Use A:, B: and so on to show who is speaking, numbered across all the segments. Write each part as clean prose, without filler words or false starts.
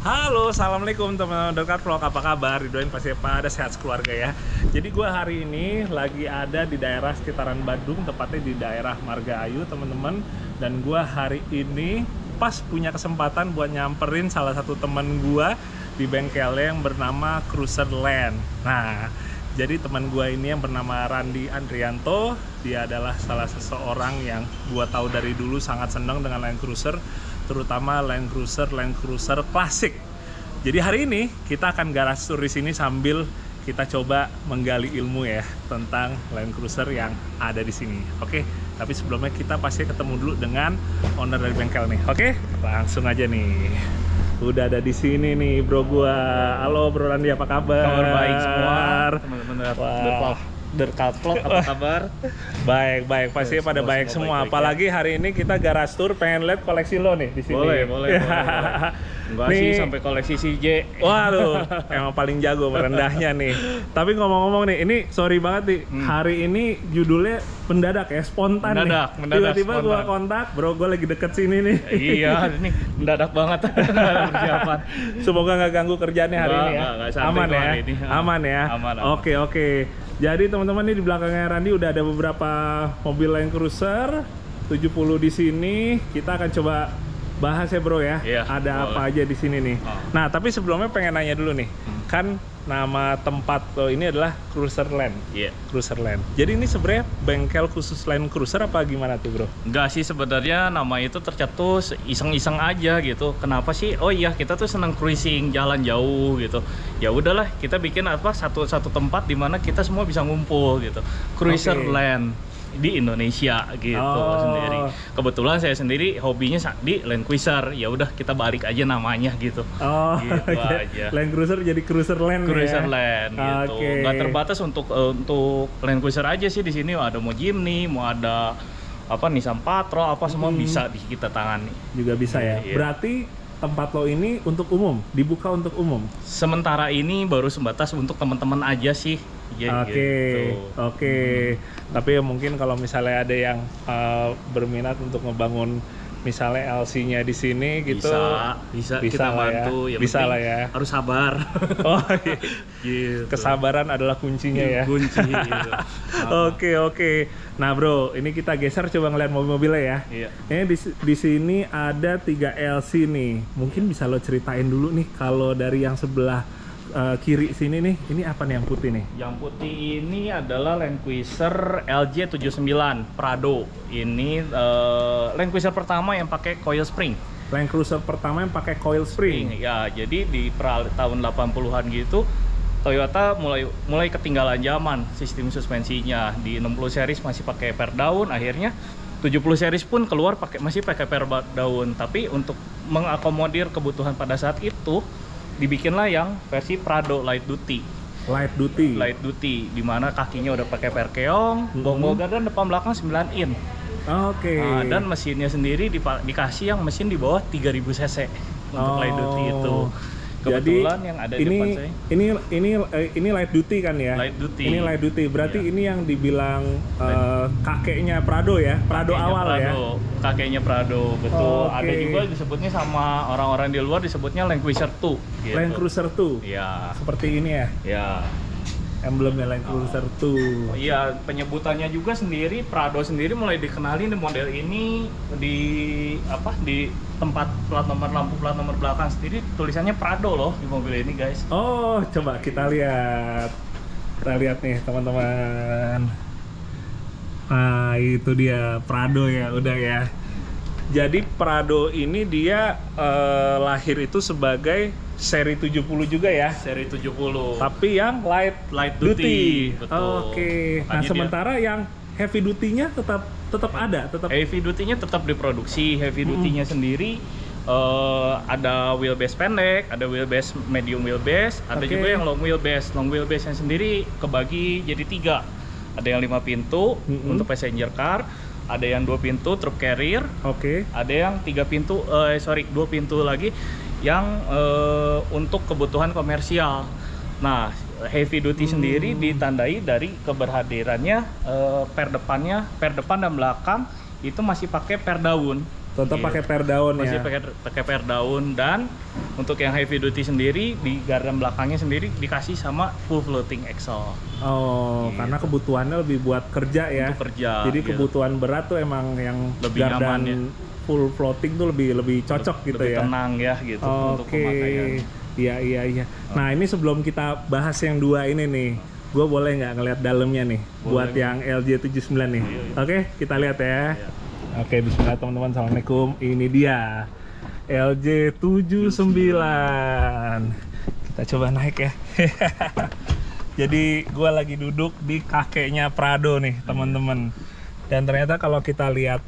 A: Halo, assalamualaikum teman-teman Dekat Vlog, apa kabar? Didoain pasti pada sehat keluarga ya. Jadi gue hari ini lagi ada di daerah sekitaran Bandung, tepatnya di daerah Marga Ayu teman-teman. Dan gue hari ini pas punya kesempatan buat nyamperin salah satu teman gue di bengkelnya yang bernama Cruiserland. Nah, jadi teman gue ini yang bernama Randi Andrianto, dia adalah salah seseorang yang gue tahu dari dulu sangat senang dengan Land Cruiser, terutama Land Cruiser klasik. Jadi hari ini kita akan garage tour di sini sambil kita coba menggali ilmu ya tentang Land Cruiser yang ada di sini. Oke, tapi sebelumnya kita pasti ketemu dulu dengan owner dari bengkel nih. Oke, langsung aja nih. Udah ada di sini nih bro gua. Halo bro Randi, apa kabar?
B: Kabar baik semua teman-teman Dekat Vlog, apa kabar?
A: Baik, pasti pada baik semua. Apalagi hari ini kita garage tour pengen lihat koleksi lo nih di sini.
B: Boleh. Enggak sih sampai koleksi CJ.
A: Waduh, emang paling jago merendahnya nih. Tapi ngomong-ngomong nih, ini sorry banget nih. Hari ini judulnya mendadak ya, spontan
B: mendadak,
A: nih. Tiba-tiba gua kontak, bro gue lagi deket sini nih.
B: Iya, ini mendadak banget. Persiapan.
A: Semoga nggak ganggu kerjaannya hari ini ya. Aman ya.
B: Ini.
A: Aman ya.
B: Aman.
A: Oke. Jadi teman-teman nih di belakangnya Randi udah ada beberapa mobil Land Cruiser 70 di sini. Kita akan coba bahas ya bro ya.
B: Iya,
A: ada
B: boleh.
A: apa aja di sini nih. Nah, tapi sebelumnya pengen nanya dulu nih. Kan nama tempat lo ini adalah Cruiserland.
B: Iya.
A: Cruiserland. Jadi ini sebenarnya bengkel khusus Land Cruiser apa gimana tuh bro?
B: Enggak sih, sebenarnya nama itu tercetus iseng-iseng aja gitu. Kenapa sih? Oh iya, kita tuh senang cruising, jalan jauh gitu. Ya udahlah, kita bikin satu tempat di mana kita semua bisa ngumpul gitu. Cruiserland di Indonesia gitu sendiri. Kebetulan saya sendiri hobinya di Land Cruiser. Ya udah, kita balik aja namanya gitu. Gitu aja.
A: Land Cruiser jadi Cruiserland.
B: Cruiserland gitu. Nggak terbatas untuk Land Cruiser aja sih di sini. Ada mau Jimny, mau ada Nissan Patrol, semua bisa di kita tangani.
A: Juga bisa ya.
B: Iya.
A: Berarti tempat lo ini untuk umum, dibuka untuk umum.
B: Sementara ini baru sebatas untuk teman-teman aja sih. Ya,
A: Oke. Tapi ya mungkin kalau misalnya ada yang berminat untuk ngebangun misalnya LC-nya di sini gitu,
B: bisa kita bantu
A: ya. Bisa lah ya.
B: Harus sabar.
A: Oh iya.
B: Gitu.
A: Kesabaran adalah kuncinya ya.
B: Kunci gitu.
A: Oke. Nah bro, ini kita geser coba ngeliat mobil-mobilnya ya.
B: Iya.
A: Ini di sini ada 3 LC nih. Mungkin bisa lo ceritain dulu nih kalau dari yang sebelah kiri sini nih, ini apa nih yang putih nih?
B: Yang putih ini adalah Land Cruiser LJ79 Prado. Ini Land Cruiser pertama yang pakai coil spring.
A: Land Cruiser pertama yang pakai coil spring.
B: Ya, jadi di tahun 80-an gitu Toyota mulai ketinggalan zaman sistem suspensinya. Di 60 series masih pakai per daun, akhirnya 70 series pun keluar masih pakai per daun. Tapi untuk mengakomodir kebutuhan pada saat itu, dibikinlah yang versi Prado Light Duty, di mana kakinya udah pakai per keong, bonggol gardan depan belakang 9 in.
A: Oke.
B: Dan mesinnya sendiri dikasih yang mesin di bawah 3000 cc untuk Light Duty itu. Kebetulan
A: jadi,
B: yang ada di depan saya.
A: Ini Light Duty kan ya?
B: Light Duty.
A: Ini Light Duty. Berarti
B: iya.
A: Ini yang dibilang kakeknya Prado ya? Prado awal
B: Prado,
A: ya?
B: Kakeknya Prado, betul.
A: Oke.
B: Ada juga disebutnya sama orang-orang di luar disebutnya Land Cruiser 2 gitu.
A: Land Cruiser 2?
B: Iya.
A: Seperti ini ya?
B: Iya.
A: Emblemnya Land Cruiser 2.
B: Iya, penyebutannya juga sendiri, Prado sendiri mulai dikenali di model ini di tempat plat nomor belakang sendiri tulisannya Prado loh di mobil ini, guys.
A: Oh, coba kita lihat. Kita lihat nih, teman-teman. Nah, itu dia Prado ya, udah ya. Jadi Prado ini dia lahir itu sebagai seri 70 juga ya?
B: Seri 70.
A: Tapi yang light duty.
B: Betul.
A: Oke. Nah, sementara yang heavy duty-nya tetap ada,
B: Heavy duty-nya tetap diproduksi. Heavy duty-nya sendiri ada wheelbase pendek, ada wheelbase medium wheelbase, ada juga yang long wheelbase. Long wheelbase-nya sendiri kebagi jadi 3. Ada yang 5 pintu untuk passenger car, ada yang 2 pintu truk carrier, ada yang 2 pintu lagi yang untuk kebutuhan komersial. Nah, heavy duty sendiri ditandai dari keberhadirannya per depan dan belakang itu masih pakai per daun.
A: Tetap pakai per daun ya.
B: Masih pakai per daun dan Untuk yang heavy duty sendiri di gardan belakangnya sendiri dikasih sama full floating axle.
A: Oh,
B: Gitu.
A: karena kebutuhannya lebih buat kerja ya.
B: Untuk kerja.
A: Jadi
B: gitu.
A: kebutuhan berat tuh emang yang
B: Lebih
A: gardan
B: nyaman ya.
A: full floating tuh lebih cocok gitu
B: lebih
A: ya.
B: tenang ya gitu untuk pemakaian.
A: Iya. Nah ini sebelum kita bahas yang dua ini nih, gue boleh nggak ngeliat dalamnya nih, buat yang LJ79 nih.
B: Iya.
A: Oke, kita lihat ya.
B: Iya.
A: Oke, bismillah teman-teman, assalamualaikum. Ini dia LJ79. Kita coba naik ya. Jadi gue lagi duduk di kakeknya Prado nih teman-teman. Dan ternyata kalau kita lihat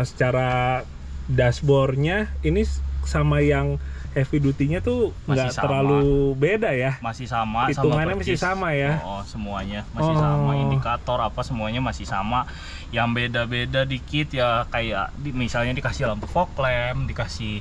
A: secara dashboardnya ini sama yang heavy duty-nya tuh nggak terlalu beda ya.
B: Masih sama,
A: hitungannya
B: sama
A: masih sama ya.
B: Semuanya masih sama, indikator apa semuanya masih sama. Yang beda-beda dikit ya kayak misalnya dikasih lampu fog lamp, dikasih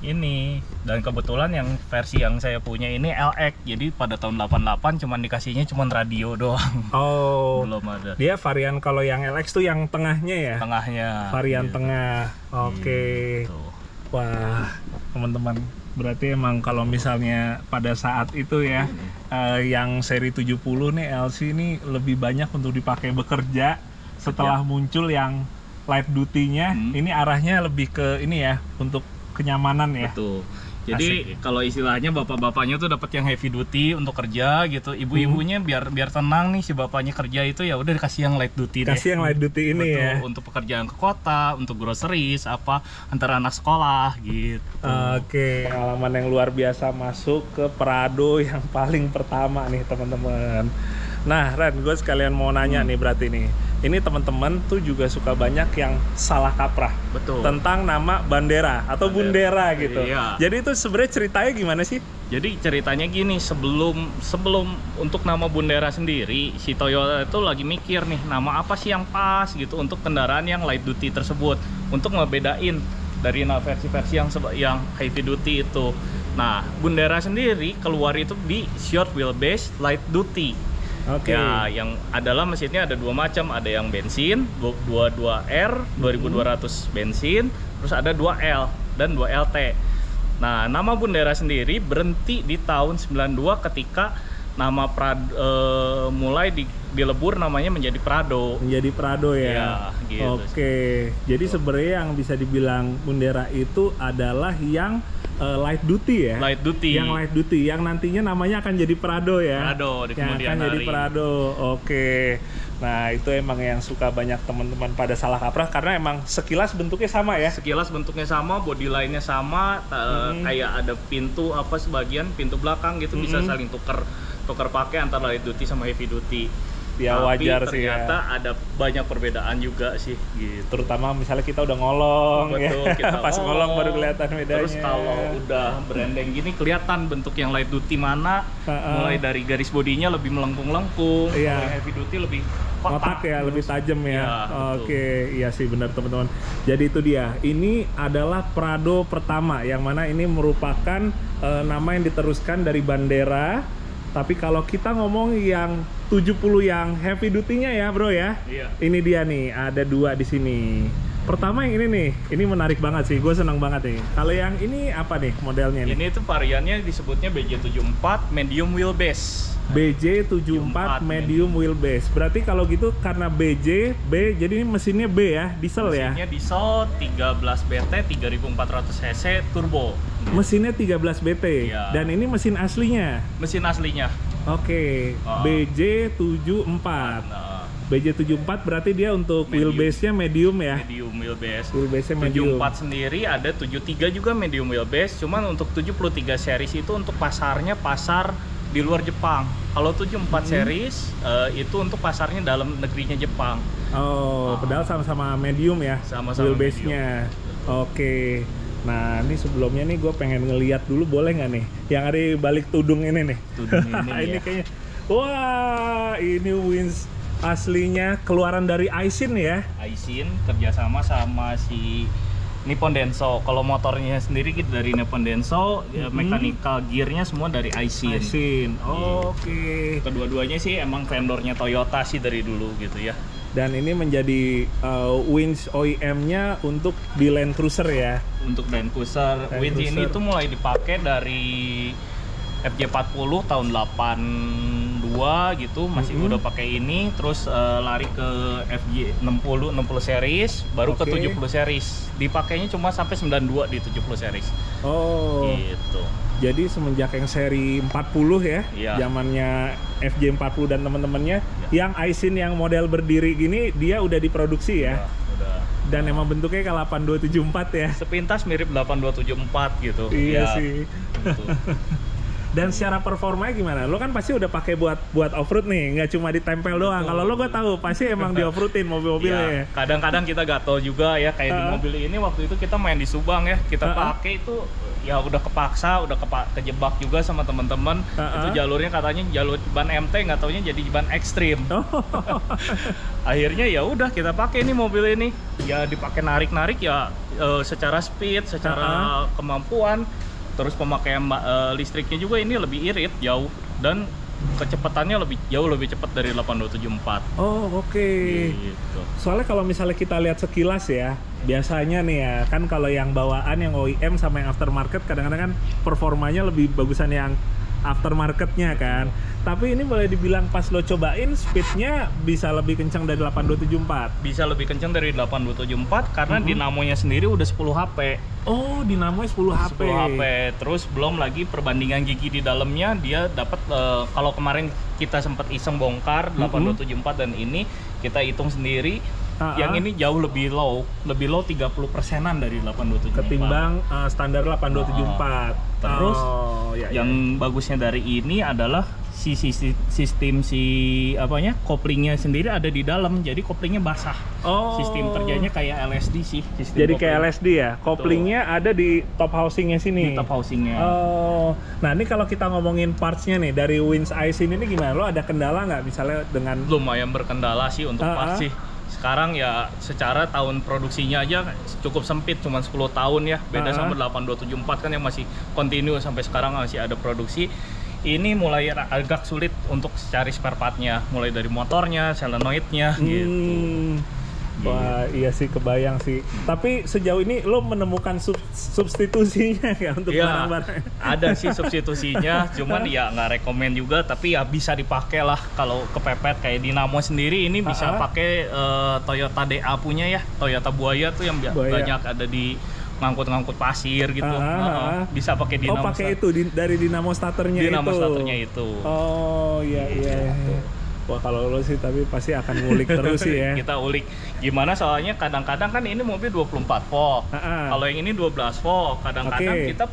B: ini, dan kebetulan yang versi yang saya punya ini LX, jadi pada tahun 88 cuman dikasihnya cuman radio doang.
A: Oh,
B: belum ada.
A: Dia varian kalau yang LX tuh yang tengahnya ya?
B: Tengahnya.
A: Varian
B: gitu.
A: tengah. Oke.
B: Gitu.
A: Wah, teman-teman, berarti emang kalau misalnya pada saat itu ya, yang seri 70 nih LC ini lebih banyak untuk dipakai bekerja. Setelah muncul yang light duty-nya, ini arahnya lebih ke ini ya, untuk kenyamanan ya.
B: Betul. Jadi kalau istilahnya bapak-bapaknya tuh dapat yang heavy duty untuk kerja gitu. Ibu-ibunya biar tenang nih si bapaknya kerja itu ya udah dikasih yang light duty deh.
A: Kasih yang light duty ini.
B: Betul,
A: ya.
B: Untuk pekerjaan ke kota, untuk groceries apa antara anak sekolah gitu.
A: Oke, pengalaman yang luar biasa masuk ke Prado yang paling pertama nih teman-teman. Nah, Ren, gue sekalian mau nanya nih berarti nih. Ini teman-teman tuh juga suka banyak yang salah kaprah.
B: Betul.
A: Tentang nama Bandera atau Bundera gitu.
B: Iya.
A: Jadi itu sebenarnya ceritanya gimana sih?
B: Jadi ceritanya gini, sebelum untuk nama Bundera sendiri, si Toyota itu lagi mikir nih, nama apa sih yang pas gitu untuk kendaraan yang light duty tersebut, untuk ngebedain dari versi-versi yang heavy duty itu. Nah, Bundera sendiri keluar itu di short wheelbase light duty.
A: Oke.
B: Ya, yang adalah mesinnya ada dua macam, ada yang bensin 22R 2200 bensin, terus ada 2L dan 2LT. Nah, nama Bundera sendiri berhenti di tahun 92 ketika nama mulai dilebur namanya menjadi Prado.
A: Menjadi Prado ya.
B: Ya gitu.
A: Oke. Jadi sebenarnya yang bisa dibilang Bundera itu adalah yang light duty ya.
B: Light duty.
A: Yang light duty yang nantinya namanya akan jadi Prado ya.
B: Prado di
A: yang
B: kemudian
A: akan jadi
B: hari.
A: Prado. Oke. Nah, itu emang yang suka banyak teman-teman pada salah kaprah karena emang sekilas bentuknya sama ya.
B: Sekilas bentuknya sama, body line-nya sama, kayak ada pintu apa sebagian pintu belakang gitu bisa saling tuker pakai antara light duty sama heavy duty.
A: Ya
B: Tapi
A: wajar sih ya.
B: ternyata ada banyak perbedaan juga sih gitu.
A: Terutama misalnya kita udah ngolong.
B: Betul,
A: ya.
B: kita
A: Pas ngolong baru kelihatan bedanya.
B: Terus kalau udah branding gini kelihatan bentuk yang light duty mana, mulai dari garis bodinya lebih melengkung-lengkung,
A: Iya.
B: kalau yang heavy duty lebih
A: kotak ya, lebih tajam ya.
B: Iya,
A: Oke, iya sih benar teman-teman. Jadi itu dia. Ini adalah Prado pertama yang mana ini merupakan nama yang diteruskan dari Bandera. Tapi kalau kita ngomong yang 70 yang heavy duty-nya ya, Bro ya.
B: Iya.
A: Ini dia nih, ada dua di sini. Pertama yang ini nih, ini menarik banget sih, gue seneng banget nih. Kalau yang ini apa nih modelnya nih?
B: Ini tuh variannya disebutnya BJ74 medium wheelbase.
A: BJ74 medium wheelbase. Berarti kalau gitu karena B, jadi ini mesinnya B ya, diesel ya?
B: Mesinnya diesel 13 BT 3400 cc turbo.
A: Mesinnya 13 BT.
B: Iya.
A: Dan ini mesin aslinya.
B: Mesin aslinya.
A: Oke, BJ74.
B: Nah,
A: BJ74 berarti dia untuk wheelbase-nya medium ya?
B: medium wheelbase.
A: Wheelbase-nya medium.
B: 74 sendiri ada 73 juga medium wheelbase, cuman untuk 73 series itu untuk pasarnya pasar di luar Jepang. Kalau 74 series itu untuk pasarnya dalam negerinya Jepang.
A: Oh, padahal sama-sama medium ya?
B: Sama-sama
A: wheelbase-nya. Oke. Nah, ini sebelumnya nih gue pengen ngeliat dulu, boleh nggak nih? Yang ada di balik tudung ini nih.
B: Tudung ini
A: Ini
B: ya.
A: kayaknya. Wah, ini wins aslinya keluaran dari Aisin ya?
B: Aisin kerjasama sama si Nippon Denso. Kalau motornya sendiri kita dari Nippon Denso, ya, mechanical gearnya semua dari Aisin.
A: Oke.
B: Kedua-duanya sih emang vendornya Toyota sih dari dulu gitu ya.
A: Dan ini menjadi winch OEM-nya untuk di Land Cruiser ya.
B: Untuk Land Cruiser, winch ini tuh mulai dipakai dari FJ40 tahun 82 gitu, masih udah pakai ini, terus lari ke FJ60 series, baru ke 70 series. Dipakainya cuma sampai 92 di 70 series.
A: Oh.
B: Gitu.
A: Jadi semenjak yang seri 40 ya,
B: Iya.
A: zamannya FJ40 dan teman-temannya, yang Aisin yang model berdiri gini dia udah diproduksi ya.
B: Udah.
A: Dan emang bentuknya kayak 8274 ya.
B: Sepintas mirip 8274 gitu.
A: Iya
B: Ya,
A: sih.
B: gitu.
A: Dan secara performanya gimana? Lo kan pasti udah pakai buat off-road nih, nggak cuma ditempel doang. Kalau lo gue tahu pasti emang di off-roadin mobil-mobilnya.
B: Ya, kadang-kadang kita gatel juga ya, kayak di mobil ini waktu itu kita main di Subang ya, kita pakai itu ya udah kepaksa, udah kejebak juga sama teman-teman. Itu jalurnya katanya jalur ban MT, nggak taunya jadi ban ekstrim. Akhirnya ya udah kita pakai nih mobil ini, ya dipakai narik-narik ya, secara speed, secara kemampuan. Terus pemakaian listriknya juga ini lebih irit jauh, dan kecepatannya jauh lebih cepat dari 8274.
A: Oh, oke.
B: Gitu.
A: Soalnya kalau misalnya kita lihat sekilas ya, biasanya nih ya, kan kalau yang bawaan yang OEM sama yang aftermarket kadang-kadang kan performanya lebih bagusan yang aftermarketnya kan. Tapi ini boleh dibilang pas lo cobain speednya bisa lebih kencang dari 8274.
B: Bisa lebih kencang dari 8274 karena dinamonya sendiri udah 10 HP.
A: Oh, dinamonya 10 HP.
B: 10 HP. Terus belum lagi perbandingan gigi di dalamnya, dia dapat kalau kemarin kita sempat iseng bongkar 8274 dan ini kita hitung sendiri. Yang ini jauh lebih low 30%-an dari 8274
A: ketimbang standar 8274.
B: Terus
A: ya.
B: yang bagusnya dari ini adalah sistem koplingnya sendiri ada di dalam, jadi koplingnya basah. Sistem kerjanya kayak LSD sih.
A: Jadi kayak LSD ya. Koplingnya ada di top housingnya sini.
B: Di top housingnya.
A: Nah ini kalau kita ngomongin partsnya nih dari Winch Aisin ini gimana? Lo ada kendala nggak misalnya dengan?
B: Lumayan berkendala sih untuk parts sih. Sekarang ya secara tahun produksinya aja cukup sempit, cuma 10 tahun ya. Beda sama 8274 kan yang masih kontinu sampai sekarang masih ada produksi. Ini mulai agak sulit untuk cari spare partnya, mulai dari motornya, solenoidnya gitu.
A: Wah, iya sih, kebayang sih. Tapi sejauh ini lo menemukan substitusinya ya untuk barang-barang?
B: Ada sih substitusinya, cuman ya nggak rekomen juga, tapi ya bisa dipakai lah kalau kepepet. Kayak Dinamo sendiri ini bisa pakai Toyota DA punya ya, Toyota Buaya tuh yang banyak ada di ngangkut-ngangkut pasir gitu. Bisa pakai Dinamo.
A: Pakai itu dari Dinamo starternya itu.
B: Dinamo starternya itu.
A: Oh iya. Wah, kalau lo sih tapi pasti akan ngulik terus sih ya.
B: Kita ulik gimana, soalnya kadang-kadang kan ini mobil 24 volt. Kalau yang ini 12 volt. Kadang-kadang kita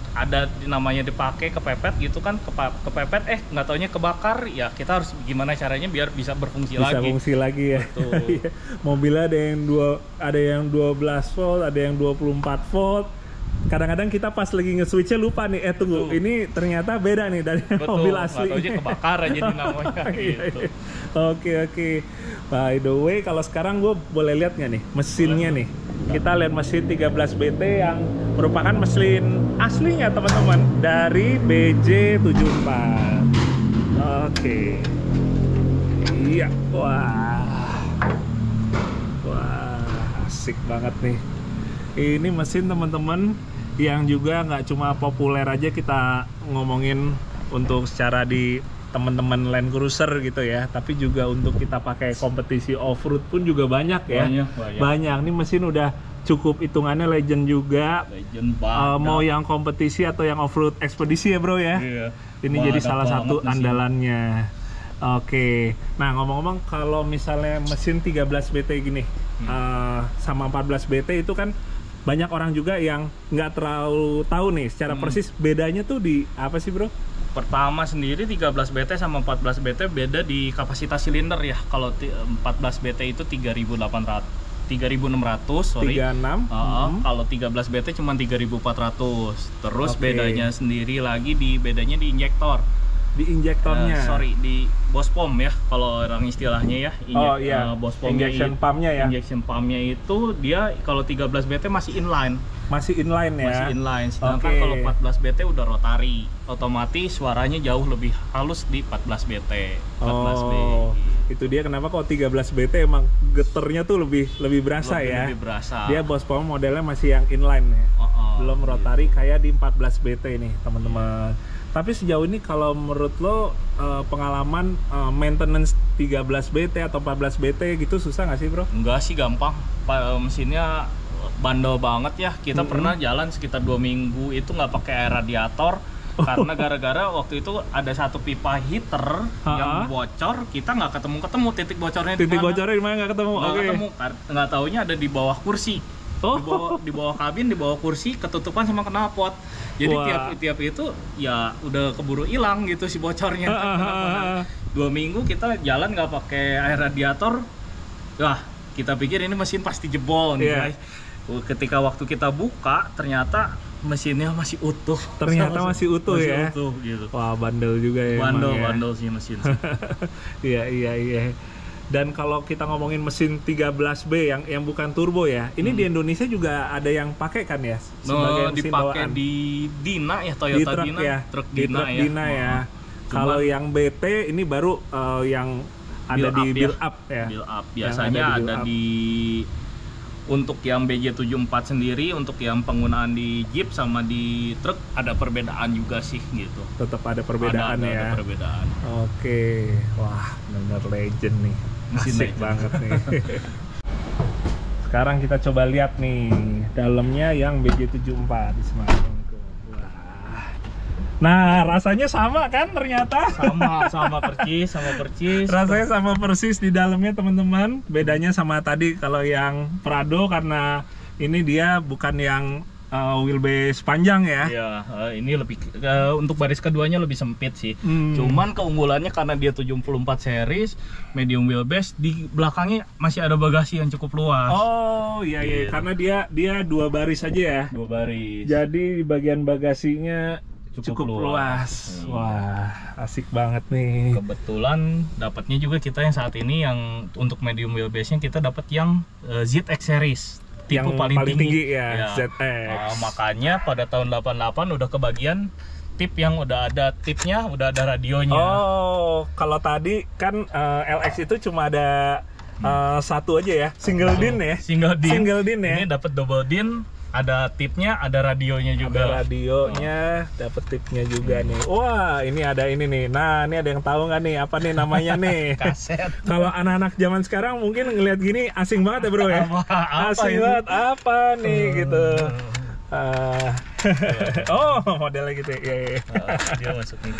B: ada namanya dipakai kepepet gitu kan, kepepet nggak taunya kebakar, ya kita harus gimana caranya biar bisa berfungsi lagi.
A: Bisa fungsi lagi ya. Mobilnya ada yang 12 volt, ada yang 24 volt. Kadang-kadang kita pas lagi nge-switchnya lupa nih, tunggu, ini ternyata beda nih dari mobil asli.
B: Betul, nggak kebakar aja dinamanya gitu.
A: Oke. By the way, kalau sekarang gue boleh lihat nggak nih mesinnya nih? Kita lihat mesin 13 BT yang merupakan mesin aslinya teman-teman dari BJ74. Oke. Iya, wah, asik banget nih. Ini mesin teman-teman yang juga nggak cuma populer aja kita ngomongin untuk secara di teman-teman Land Cruiser gitu ya, tapi juga untuk kita pakai kompetisi off-road pun juga banyak ya. Banyak. Ini mesin udah cukup hitungannya legend juga.
B: Legend banget.
A: Mau yang kompetisi atau yang off-road ekspedisi ya bro ya.
B: Iya.
A: Ini jadi salah satu andalannya. Oke. Nah ngomong-ngomong, kalau misalnya mesin 13 BT gini sama 14 BT itu kan banyak orang juga yang nggak terlalu tahu nih secara persis bedanya tuh di apa sih bro?
B: Pertama sendiri 13 BT sama 14 BT beda di kapasitas silinder ya. Kalau 14 BT itu 3600, sorry.
A: 36.
B: Kalau 13 BT cuma 3400. Terus bedanya sendiri lagi bedanya di injektor.
A: Di injektornya.
B: Sorry, di bospom ya kalau orang istilahnya ya. Bospomnya
A: injection pumpnya ya.
B: Injection pumpnya itu dia kalau 13 BT masih inline.
A: Masih inline ya.
B: Masih inline. Sedangkan kalau 14 BT udah rotari. Otomatis suaranya jauh lebih halus di 14 BT. 14 B.
A: Itu dia kenapa kok 13 BT emang geternya tuh lebih berasa ya.
B: Lebih berasa.
A: Dia Bospom modelnya masih yang inline ya. Belum rotari kayak di 14 BT ini, teman-teman. Tapi sejauh ini kalau menurut lo pengalaman maintenance 13 BT atau 14 BT gitu susah nggak sih, Bro?
B: Enggak sih, gampang. Mesinnya bandel banget ya. Kita pernah jalan sekitar 2 minggu itu nggak pakai air radiator. Karena gara-gara waktu itu ada satu pipa heater yang bocor, kita nggak ketemu titik bocornya.
A: Titik bocornya di mana nggak ketemu?
B: Ketemu, nggak taunya ada di bawah kursi. Di bawah kabin, di bawah kursi, ketutupan sama knalpot. Jadi tiap itu ya udah keburu hilang gitu si bocornya. 2 minggu kita jalan nggak pakai air radiator. Wah, kita pikir ini mesin pasti jebol nih guys. Ketika waktu kita buka ternyata mesinnya masih utuh.
A: Ternyata masih utuh ya.
B: Utuh, gitu.
A: Wah, bandel juga ya.
B: Bandel sih mesin.
A: Iya. Dan kalau kita ngomongin mesin 13B yang bukan turbo ya, ini di Indonesia juga ada yang pakai kan ya? Sebagai mesin
B: dipakai
A: bawaan.
B: Di Dina ya, Toyota
A: truk
B: Dina,
A: ya.
B: truk
A: Dina ya. Kalau yang BT ini baru yang ada di build up ya.
B: Build up. Biasanya ada di untuk yang BJ74 sendiri, untuk yang penggunaan di Jeep sama di truk ada perbedaan juga sih gitu.
A: Tetap ada perbedaan ya.
B: Ada perbedaan.
A: Oke, wah benar legend nih. Asik banget nih. Sekarang kita coba lihat nih dalamnya yang BJ74 di Semarang. Wah. Nah, rasanya sama kan ternyata?
B: Sama persis.
A: Rasanya sama persis di dalamnya, teman-teman. Bedanya sama tadi kalau yang Prado karena ini dia bukan yang wheelbase panjang ya.
B: Iya, ini lebih untuk baris keduanya lebih sempit sih. Cuman keunggulannya karena dia 74 series medium wheelbase, di belakangnya masih ada bagasi yang cukup luas.
A: Oh iya iya, karena dia 2 baris aja ya.
B: 2 baris.
A: Jadi bagian bagasinya cukup luas. Wah, asik banget nih.
B: Kebetulan dapatnya juga kita yang saat ini yang untuk medium wheelbase-nya kita dapat yang ZX series. Tipe
A: yang paling tinggi ya. ZX.
B: Makanya pada tahun 88 udah kebagian tip yang udah ada tipnya, udah ada radionya.
A: Oh, kalau tadi kan LX itu cuma ada satu aja ya, single din ya.
B: Single din
A: ya.
B: Ini dapat double din, ada tipnya, ada radionya juga.
A: Ada radionya, dapat tipnya juga nih. Wah, ini ada ini nih. Nah, ini ada yang tahu nggak nih apa nih namanya nih?
B: Kaset.
A: Kalau anak-anak zaman sekarang mungkin ngelihat gini asing banget ya, Bro ya. Asing banget apa nih gitu. Oh, modelnya gitu ya.
B: Dia masuk ini.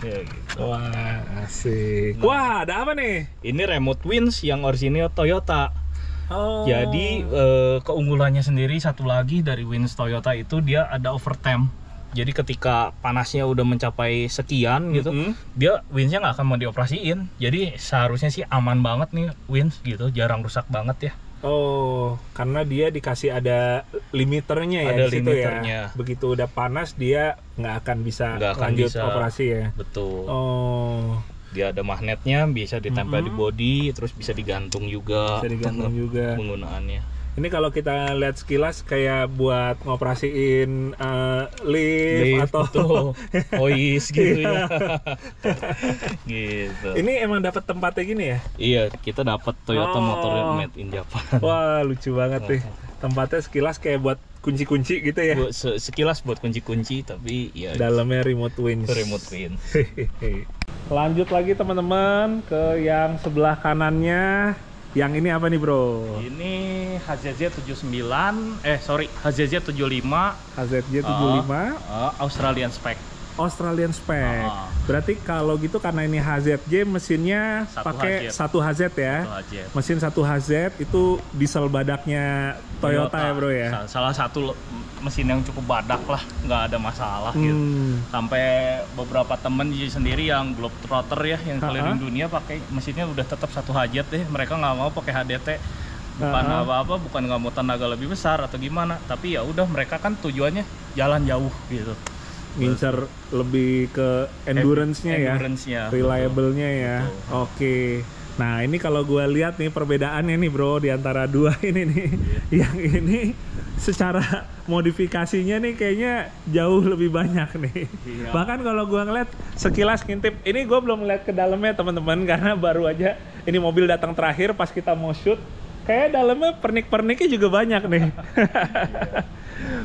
B: Ya, gitu.
A: Wah, asik. Wah, ada apa nih?
B: Ini remote winch yang orisinil Toyota.
A: Oh.
B: Jadi keunggulannya sendiri satu lagi dari winch Toyota itu dia ada overtime. Jadi ketika panasnya udah mencapai sekian gitu, dia winchnya nggak akan mau dioperasiin. Jadi seharusnya sih aman banget nih winch gitu, jarang rusak banget ya.
A: Oh, karena dia dikasih ada limiternya ya
B: ada
A: di situ
B: limiternya.
A: Ya. Begitu udah panas dia nggak akan bisa lanjut operasi ya.
B: Betul.
A: Oh.
B: Dia ada magnetnya, bisa ditempel di body, terus bisa digantung juga.
A: Bisa digantung juga.
B: Penggunaannya.
A: Ini kalau kita lihat sekilas kayak buat ngoperasiin lift atau
B: hois gitu ya. Gitu.
A: Ini emang dapat tempatnya gini ya?
B: Iya, kita dapat Toyota Motor Made in Japan.
A: Wah, lucu banget nih. Tempatnya sekilas kayak buat kunci-kunci gitu ya.
B: Sekilas buat kunci-kunci, tapi ya
A: dalamnya remote winch.
B: Remote winch.
A: Lanjut lagi teman-teman ke yang sebelah kanannya. Yang ini apa nih, Bro?
B: Ini HZZ 75.
A: HZZ 75
B: Australian spec.
A: Australian spec. Berarti kalau gitu karena ini HZJ mesinnya pakai 1 HZ ya.
B: 1 HZ.
A: Mesin 1 HZ itu diesel badaknya Toyota ya, Bro ya.
B: Salah satu mesin yang cukup badak lah, nggak ada masalah gitu. Sampai beberapa temen sendiri yang globetrotter ya, yang keliling dunia pakai mesinnya udah tetap 1 HZ deh. Mereka nggak mau pakai HDT. Bukan apa-apa, bukan nggak mau tenaga lebih besar atau gimana, tapi ya udah mereka kan tujuannya jalan jauh gitu.
A: ngincer lebih ke endurance-nya ya,
B: Endurance-nya,
A: reliable-nya ya.
B: Betul.
A: Oke. Nah ini kalau gue lihat nih perbedaannya nih bro di antara dua ini nih, yang ini secara modifikasinya nih kayaknya jauh lebih banyak nih.
B: Iya.
A: Bahkan kalau gue ngeliat sekilas ngintip, ini gue belum ngeliat ke dalamnya teman-teman karena baru aja ini mobil datang terakhir pas kita mau shoot. Kayak dalamnya pernik-perniknya juga banyak nih.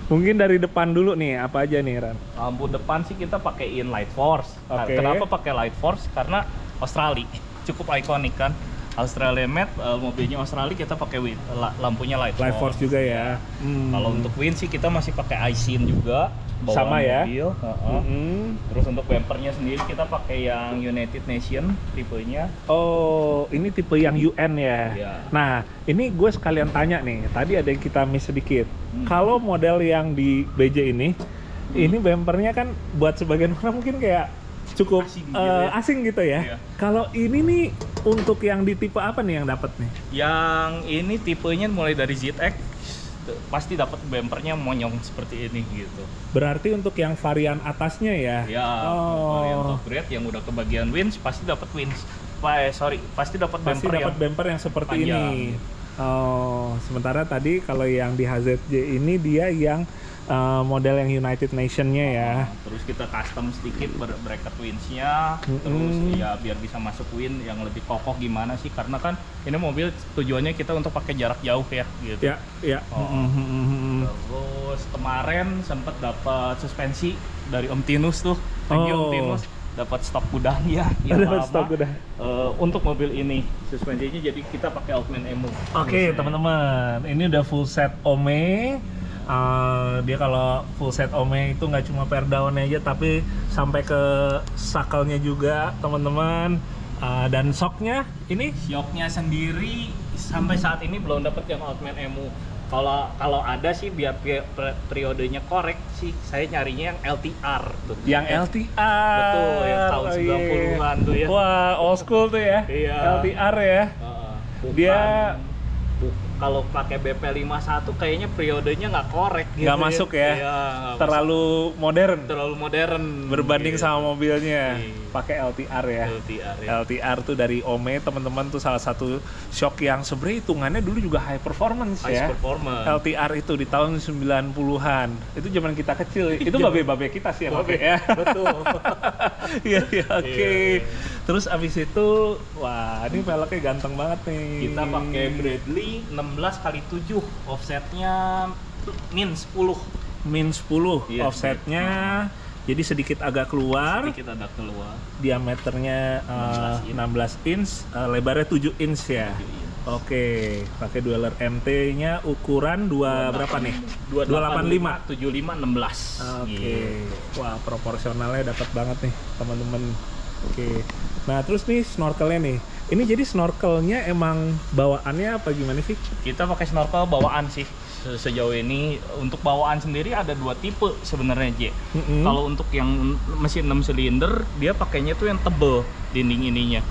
A: Mungkin dari depan dulu nih, apa aja nih Ran?
B: Lampu depan sih kita pakaiin Light Force.
A: Oke.
B: Kenapa pakai Light Force? Karena Australia cukup ikonik kan. Australia made, mobilnya Australia kita pakai lampunya Light Force
A: Force juga ya.
B: Kalau untuk wind sih kita masih pakai iSyn juga. bawaan
A: Sama ya?
B: mobil. Terus untuk bumpernya sendiri kita pakai yang United Nation tipenya.
A: Oh, ini tipe yang UN ya.
B: Iya.
A: Nah, ini gue sekalian tanya nih. Tadi ada yang kita miss sedikit. Kalau model yang di BJ ini bumpernya kan buat sebagian orang mungkin kayak cukup asing gitu ya.
B: Iya.
A: Kalau ini nih untuk yang di tipe apa nih yang dapat nih?
B: Yang ini tipenya mulai dari ZX pasti dapat bumpernya monyong seperti ini gitu.
A: Berarti untuk yang varian atasnya ya?
B: Ya, varian top grade yang udah kebagian winch pasti dapat winch. Pasti dapat
A: Pasti dapat bumper yang seperti
B: panjang.
A: ini. Oh, sementara tadi kalau yang di HZJ ini dia yang model yang United Nation-nya ya.
B: Terus kita custom sedikit bracket winch-nya, terus ya biar bisa masuk wind yang lebih kokoh gimana sih, karena kan ini mobil tujuannya kita untuk pakai jarak jauh ya gitu.
A: Ya, ya.
B: Terus kemarin sempat dapat suspensi dari Om Tinus tuh, thank you Om Tinus, dapat stok gudangnya yang
A: Dapat
B: lama.
A: stok gudang.
B: Untuk mobil ini suspensinya jadi kita pakai Outman Emu.
A: Oke, teman-teman, ini udah full set Ome. Dia kalau full set Ome itu nggak cuma per daunnya aja, tapi sampai ke sakelnya juga, teman-teman. Dan shocknya ini
B: Shocknya sendiri sampai saat ini belum dapat yang Outman Emu. Kalau ada sih biar periodenya korek sih, saya nyarinya yang LTR tuh.
A: yang LTR.
B: Betul, yang tahun 90-an tuh ya.
A: Wah, old school tuh ya.
B: Iya.
A: LTR ya. Dia
B: kalau pakai BP51 kayaknya periodenya nggak korek gitu.
A: nggak masuk ya.
B: Iya,
A: terlalu modern.
B: terlalu modern
A: Berbanding
B: gitu.
A: sama mobilnya.
B: Iya.
A: Pakai LTR ya.
B: LTR ya.
A: LTR tuh dari Ome, teman-teman, tuh salah satu shock yang sebenarnya hitungannya dulu juga high performance
B: High
A: ya.
B: performance.
A: LTR itu di tahun 90-an. Itu zaman kita kecil. Itu babe-babe kita sih yang pakai ya.
B: Betul.
A: Iya, iya, oke.
B: Iya.
A: Terus abis itu, wah ini velgnya ganteng banget nih.
B: Kita pakai Bradley 16x7, offsetnya min 10.
A: min 10
B: Iya,
A: offsetnya. Jadi sedikit agak keluar.
B: Sedikit ada keluar.
A: Diameternya 16 inch, lebarnya 7 inch ya.
B: 7 inch.
A: Oke, pakai dweller MT-nya ukuran berapa nih?
B: 285, 75, 16.
A: Oke. Wah, proporsionalnya dapat banget nih, teman-teman. Oke. Nah, terus nih snorkelnya nih. Ini jadi snorkelnya emang bawaannya apa gimana sih?
B: Kita pakai snorkel bawaan sih. Sejauh ini untuk bawaan sendiri ada dua tipe sebenarnya, J. Kalau untuk yang mesin 6 silinder, dia pakainya tuh yang tebel dinding ininya.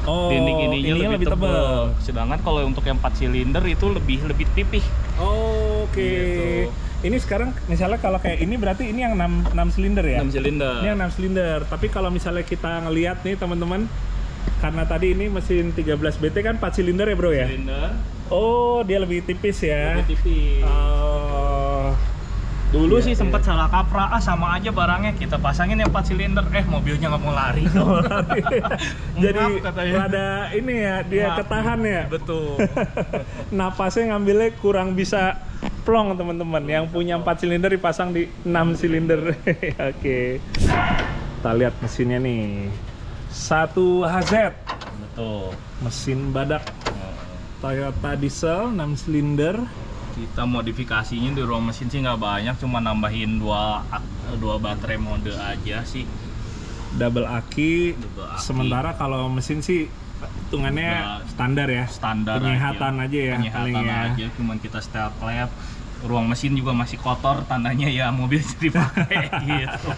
A: Oh,
B: Dinding ininya lebih tebel. Sedangkan kalau untuk yang 4 silinder itu lebih tipis.
A: Oh, oke.
B: Gitu.
A: Ini sekarang misalnya kalau kayak ini berarti ini yang 6 silinder ya?
B: 6 silinder.
A: Ini yang 6 silinder. Tapi kalau misalnya kita ngelihat nih teman-teman, karena tadi ini mesin 13 BT kan 4 silinder ya bro ya?
B: Silinder.
A: Oh, dia lebih tipis ya?
B: Lebih tipis.
A: Oh.
B: Dulu
A: Iya,
B: sih
A: iya.
B: sempat salah kaprah, sama aja barangnya kita pasangin yang 4 silinder, mobilnya nggak mau lari.
A: Jadi
B: Ngap katanya.
A: rada ini ya, dia
B: Ngap.
A: ketahan ya?
B: Betul.
A: Napasnya ngambilnya kurang bisa plong teman-teman. Yang punya 4 silinder dipasang di 6 silinder. Oke. Kita lihat mesinnya nih. 1 HZ.
B: Betul.
A: Mesin badak Toyota diesel 6 silinder.
B: Kita modifikasinya di ruang mesin sih nggak banyak, cuma nambahin dua baterai mode aja sih.
A: Double aki.
B: Double aki.
A: Sementara kalau mesin sih hitungannya standar ya.
B: Standar
A: Penyehatan aja ya, paling
B: Penyehatan
A: ya.
B: aja, cuman kita setel klep. Ruang mesin juga masih kotor, tandanya ya mobil dipakai gitu.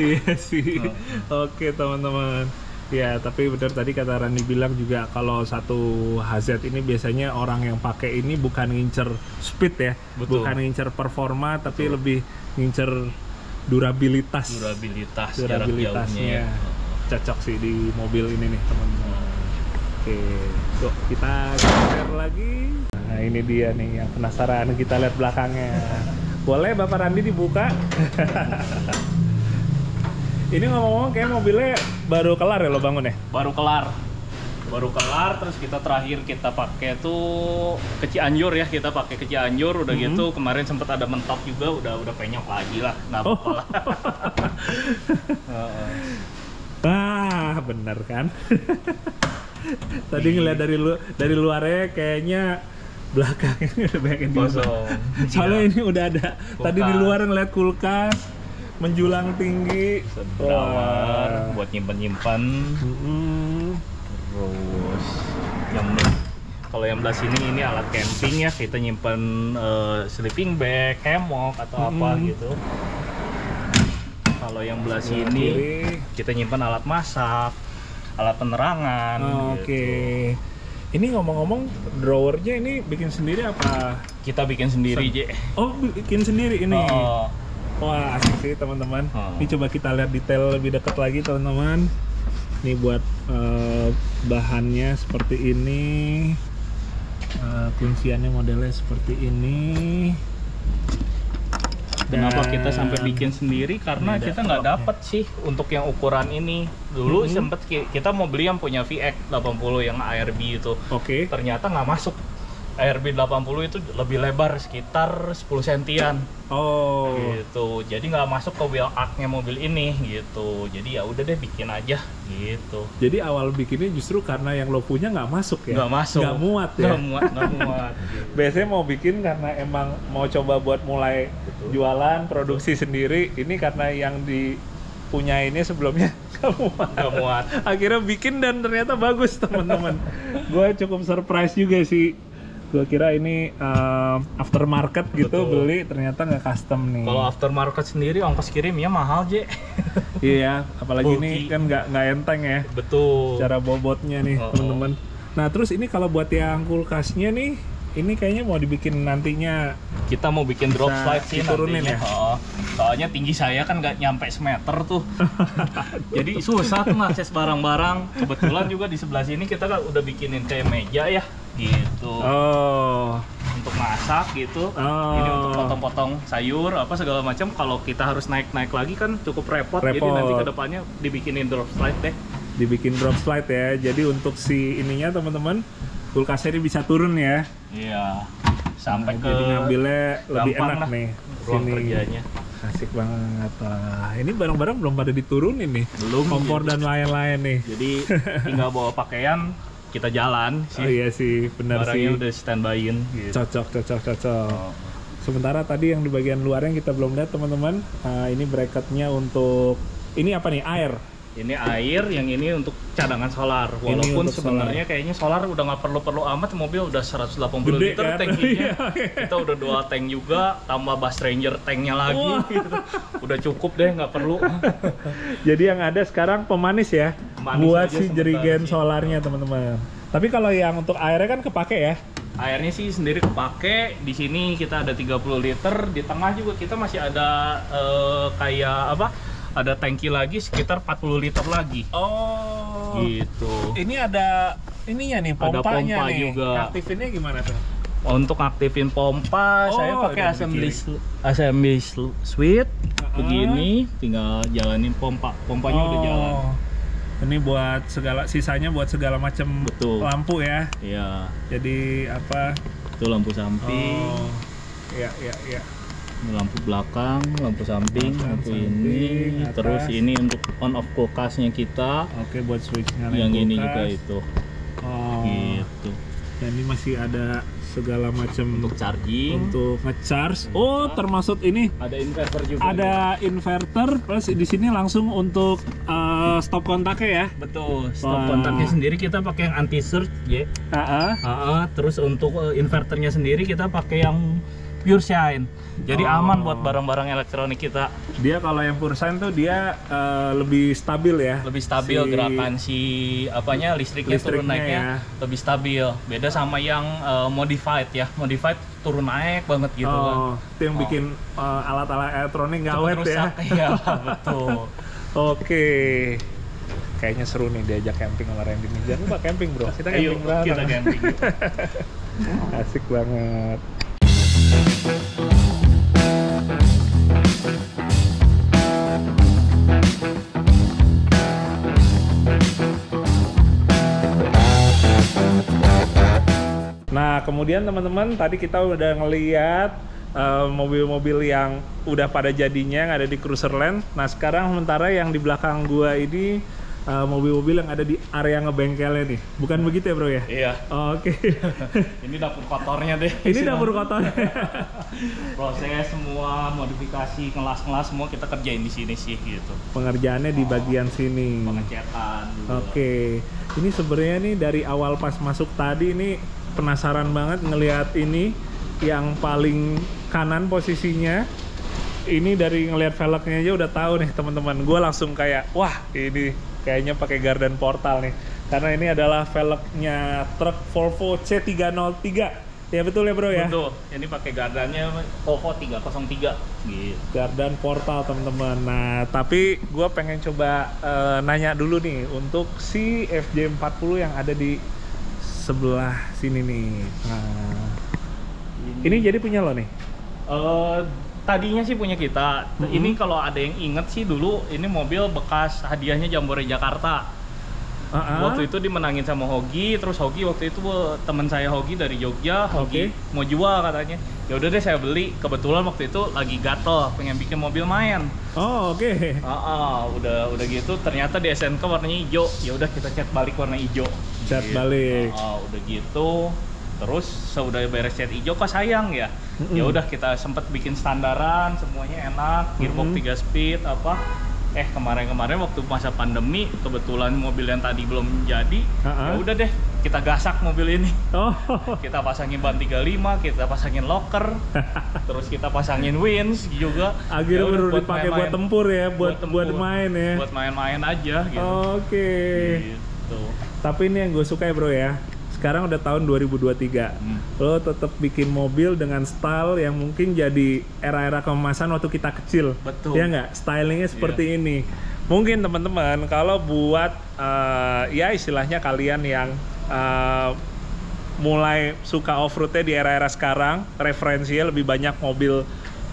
A: Iya sih. Oke teman-teman. Ya, tapi benar tadi kata Rani bilang juga kalau satu HZ ini biasanya orang yang pakai ini bukan ngincer speed ya,
B: Betul.
A: bukan ngincer performa, tapi lebih ngincer durabilitasnya
B: jarak jauhnya ya.
A: Cocok sih di mobil ini nih teman-teman. Oke, yuk kita geser lagi. Nah ini dia nih yang penasaran, kita lihat belakangnya. Boleh Bapak Randi dibuka? Ini ngomong-ngomong kayak mobilnya baru kelar ya lo bangun ya?
B: Baru kelar, terus kita terakhir kita pakai tuh ke Cianjur ya, kita pakai ke Cianjur udah gitu. Kemarin sempat ada mentok juga, udah penyok lagi lah, nggak apa-apa lah.
A: Wah bener kan? Tadi ngeliat dari luarnya kayaknya belakangnya udah banyak yang
B: kosong.
A: Soalnya ini udah ada kulkas. Tadi di luar ngeliat kulkas menjulang tinggi,
B: drawer buat nyimpan. Terus kalau yang belah sini ini alat camping ya, kita nyimpan sleeping bag, hammock atau apa gitu. Kalau yang belah sini kita nyimpan alat masak, alat penerangan.
A: Oke. Ini ngomong-ngomong, drawernya ini bikin sendiri apa?
B: Kita bikin sendiri, Je.
A: Oh, bikin sendiri ini. Wah, asik sih teman-teman. Ini coba kita lihat detail lebih dekat lagi teman-teman. Ini buat bahannya seperti ini. Kunciannya modelnya seperti ini.
B: Kenapa kita sampai bikin sendiri? Karena kita nggak dapat sih untuk yang ukuran ini. Dulu sempet kita mau beli yang punya VX 80 yang ARB itu.
A: Oke.
B: Ternyata nggak masuk. ARB 80 itu lebih lebar sekitar 10 sentian.
A: Oh.
B: Gitu. Jadi nggak masuk ke wheel arch-nya mobil ini gitu. Jadi ya udah deh bikin aja gitu.
A: Jadi awal bikinnya justru karena yang lo punya nggak masuk ya?
B: Nggak masuk.
A: Nggak muat ya?
B: Nggak muat.
A: Biasanya mau bikin karena emang mau coba buat mulai jualan, produksi sendiri. Ini karena yang punya ini sebelumnya nggak muat. Akhirnya bikin dan ternyata bagus teman-teman. Gue cukup surprise juga sih. Gue kira ini aftermarket gitu. Betul. Beli ternyata nggak custom nih.
B: Kalau aftermarket sendiri ongkos kirimnya mahal, Je.
A: Iya, apalagi ini kan nggak enteng ya.
B: Betul.
A: Cara bobotnya nih teman-teman. Nah terus ini kalau buat yang kulkasnya nih, ini kayaknya mau dibikin nantinya.
B: Kita mau bikin drop slide sih
A: turunin
B: nantinya.
A: Ya.
B: Soalnya tinggi saya kan nggak nyampe semeter tuh. Jadi susah tuh ngakses barang-barang. Kebetulan juga di sebelah sini kita kan udah bikinin kayak meja ya. Gitu. Untuk masak gitu. Ini untuk potong-potong sayur apa segala macam. Kalau kita harus naik-naik lagi kan cukup repot. Jadi nanti kedepannya dibikinin drop slide deh.
A: Dibikin drop slide ya. Jadi untuk si ininya teman-teman, kulkasnya ini bisa turun ya.
B: Iya. Sampai ke
A: jadi ngambilnya lebih enak
B: lah
A: nih.
B: Ruang kerjanya.
A: Asik banget. Ini barang-barang belum pada diturunin nih.
B: Belum.
A: Kompor dan lain-lain nih.
B: Jadi tinggal bawa pakaian, kita jalan sih.
A: Oh iya sih, benar sih.
B: Barangnya udah standby-in gitu.
A: Cocok. Sementara tadi yang di bagian luarnya kita belum lihat teman-teman. Ini bracketnya untuk ini apa nih? Air.
B: Ini air, yang ini untuk cadangan solar. Walaupun sebenarnya kayaknya solar udah nggak perlu amat, mobil udah 180
A: gede,
B: liter
A: kan?
B: tankinya. Kita udah 2 tank juga, tambah Bass Ranger tanknya lagi. Gitu. Udah cukup deh, nggak perlu.
A: Jadi yang ada sekarang pemanis ya, buat si jerigen solarnya teman-teman. Tapi kalau yang untuk airnya kan kepake ya?
B: Airnya sih sendiri kepake. Di sini kita ada 30 liter, di tengah juga kita masih ada kayak apa? Ada tangki lagi sekitar 40 liter lagi. Oh. Gitu. Ini ada ininya nih, pompanya. Ada pompa nih. Juga.
A: Aktifinnya gimana tuh?
B: Untuk aktifin pompa, saya pakai assembly switch. Begini, tinggal jalanin pompanya udah jalan.
A: Ini buat sisanya buat segala macam lampu ya.
B: Iya.
A: Jadi apa?
B: Itu lampu samping.
A: Iya.
B: Ini lampu belakang, lampu samping, lampu ini, atas. Terus ini untuk on off kulkasnya kita.
A: Oke, buat switch nyalain
B: yang
A: kulkas.
B: Ini juga itu. Gitu.
A: Dan ini masih ada segala macam
B: untuk charging,
A: untuk ngecharge. Termasuk ini
B: ada inverter juga.
A: Ada inverter plus di sini langsung untuk stop kontaknya ya.
B: Betul. Stop kontaknya sendiri kita pakai yang anti surge, ya. Terus untuk inverternya sendiri kita pakai yang pure shine. Jadi aman buat barang-barang elektronik kita.
A: Dia kalau yang pure shine tuh dia lebih stabil ya.
B: Lebih stabil gerakan listriknya turun naiknya lebih stabil. Beda sama yang modified ya. Modified turun naik banget gitu kan.
A: Itu yang bikin alat-alat elektronik nggak awet ya.
B: Iya, betul.
A: Oke. Kayaknya seru nih diajak camping sama Randy nih. Jangan lupa camping bro. Kita camping banget.
B: Kita camping.
A: Asik banget. Nah, kemudian teman-teman tadi kita udah ngeliat mobil-mobil yang udah pada jadinya yang ada di Cruiserland. Nah, sekarang sementara yang di belakang gua ini mobil-mobil yang ada di area ngebengkelnya nih. Bukan begitu ya, Bro ya?
B: Iya.
A: Oke.
B: Ini dapur kotornya deh.
A: Ini dapur kotornya.
B: Proses semua modifikasi kelas-kelas semua kita kerjain di sini sih gitu.
A: Pengerjaannya di bagian sini.
B: Pengecetan gitu.
A: Oke. Ini sebenarnya nih dari awal pas masuk tadi ini penasaran banget ngelihat ini yang paling kanan posisinya. Ini dari ngelihat velgnya aja udah tahu nih teman-teman. Gue langsung kayak wah ini kayaknya pakai Garden Portal nih. Karena ini adalah velgnya truk Volvo C303. Ya betul ya bro ya?
B: Betul. Ini pakai gardannya Volvo 303 gitu.
A: Garden Portal teman-teman. Nah tapi gue pengen coba nanya dulu nih untuk si FJ40 yang ada di sebelah sini nih. Nah, ini jadi punya lo nih?
B: Tadinya sih punya kita. Ini kalau ada yang inget sih dulu ini mobil bekas hadiahnya Jambore Jakarta. Waktu itu dimenangin sama Hogi, terus Hogi waktu itu teman saya Hogi dari Jogja, Hogi mau jual katanya. Ya udah deh saya beli. Kebetulan waktu itu lagi gatel, pengen bikin mobil main.
A: Oh oke.
B: Udah gitu ternyata di SNK warnanya hijau. Ya udah kita cat balik warna hijau.
A: Cat balik.
B: Udah gitu. Terus sudah beres cat hijau kok sayang ya. Ya udah kita sempet bikin standaran, semuanya enak, gearbox 3 speed apa. Kemarin-kemarin waktu masa pandemi kebetulan mobil yang tadi belum jadi. Ya udah deh, kita gasak mobil ini. Kita pasangin ban 35, kita pasangin locker, terus kita pasangin winch juga.
A: Akhirnya baru dipakai buat tempur ya, buat main ya.
B: Buat main-main aja gitu.
A: Oke.
B: Gitu.
A: Tapi ini yang gue suka ya bro ya. Sekarang udah tahun 2023, lo tetap bikin mobil dengan style yang mungkin jadi era-era keemasan waktu kita kecil.
B: Betul.
A: Ya nggak? Stylingnya seperti ini. Mungkin teman-teman kalau buat ya istilahnya kalian yang mulai suka off-roadnya di era-era sekarang, referensinya lebih banyak mobil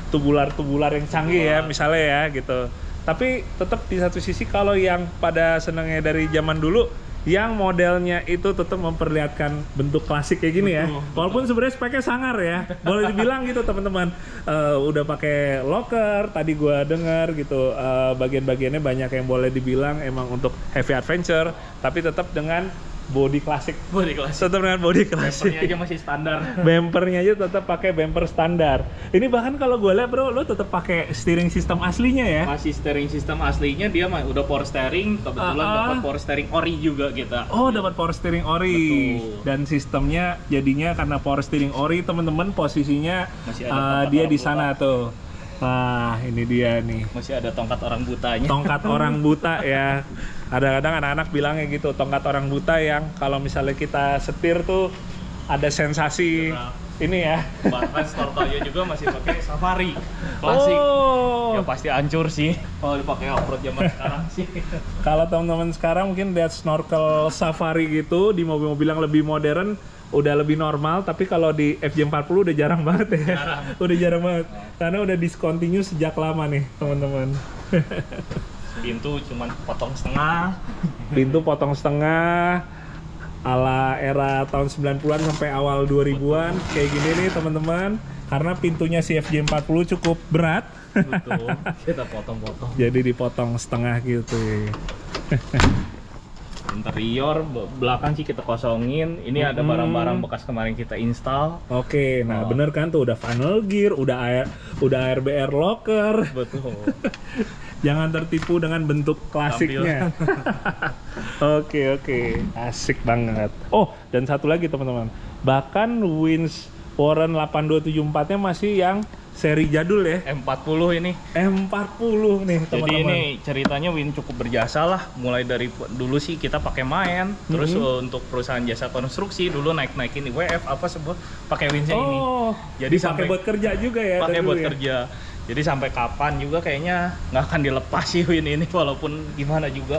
A: tubular-tubular yang canggih ya misalnya ya gitu. Tapi tetap di satu sisi kalau yang pada senengnya dari zaman dulu, yang modelnya itu tetap memperlihatkan bentuk klasik kayak gini ya. Walaupun sebenarnya speknya sangar ya, boleh dibilang gitu teman-teman. Udah pakai locker, tadi gua dengar gitu. Bagian-bagiannya banyak yang boleh dibilang emang untuk heavy adventure, tapi tetap dengan body klasik. Tetap dengan body klasik.
B: Bempernya aja masih standar.
A: Bempernya aja tetap pakai bemper standar. Ini bahkan kalau gue lihat bro, lo tetap pakai steering system aslinya ya?
B: Masih steering system aslinya, dia udah power steering. Kebetulan dapat power steering ori juga kita.
A: Dapat power steering ori. Betul. Dan sistemnya jadinya karena power steering ori teman-teman posisinya dia di sana tuh. Nah, ini dia nih.
B: Masih ada tongkat orang butanya.
A: Tongkat orang buta ya. Kadang-kadang anak-anak bilangnya gitu, tongkat orang buta yang kalau misalnya kita setir tuh ada sensasi ini ya.
B: Bahkan Stortoyo juga masih pakai Safari klasik. Ya pasti hancur sih kalau dipakai off-road zaman sekarang sih.
A: Kalau teman-teman sekarang mungkin lihat snorkel Safari gitu di mobil-mobil yang lebih modern udah lebih normal, tapi kalau di FJ40 udah jarang banget ya. Udah jarang banget. Karena udah discontinue sejak lama nih, teman-teman.
B: Pintu cuman potong setengah.
A: Pintu potong setengah ala era tahun 90-an sampai awal 2000-an kayak gini nih, teman-teman. Karena pintunya si FJ40 cukup berat.
B: Betul. Kita potong-potong.
A: Jadi dipotong setengah gitu.
B: Interior belakang sih kita kosongin. Ini ada barang-barang bekas kemarin kita install.
A: Oke, nah bener kan tuh udah funnel gear, udah ARBR locker.
B: Betul.
A: Jangan tertipu dengan bentuk klasiknya. Oke, asik banget. Dan satu lagi teman-teman, bahkan winch Warren 8274-nya masih yang seri jadul ya.
B: M40 ini.
A: M40 nih teman-teman.
B: Jadi ini ceritanya Win cukup berjasa lah. Mulai dari dulu sih kita pakai main, terus untuk perusahaan jasa konstruksi dulu naik-naikin IWF apa sebut pakai Winnya ini.
A: Jadi pakai buat kerja juga ya.
B: Pakai buat kerja. Jadi sampai kapan juga kayaknya nggak akan dilepas sih Win ini walaupun gimana juga.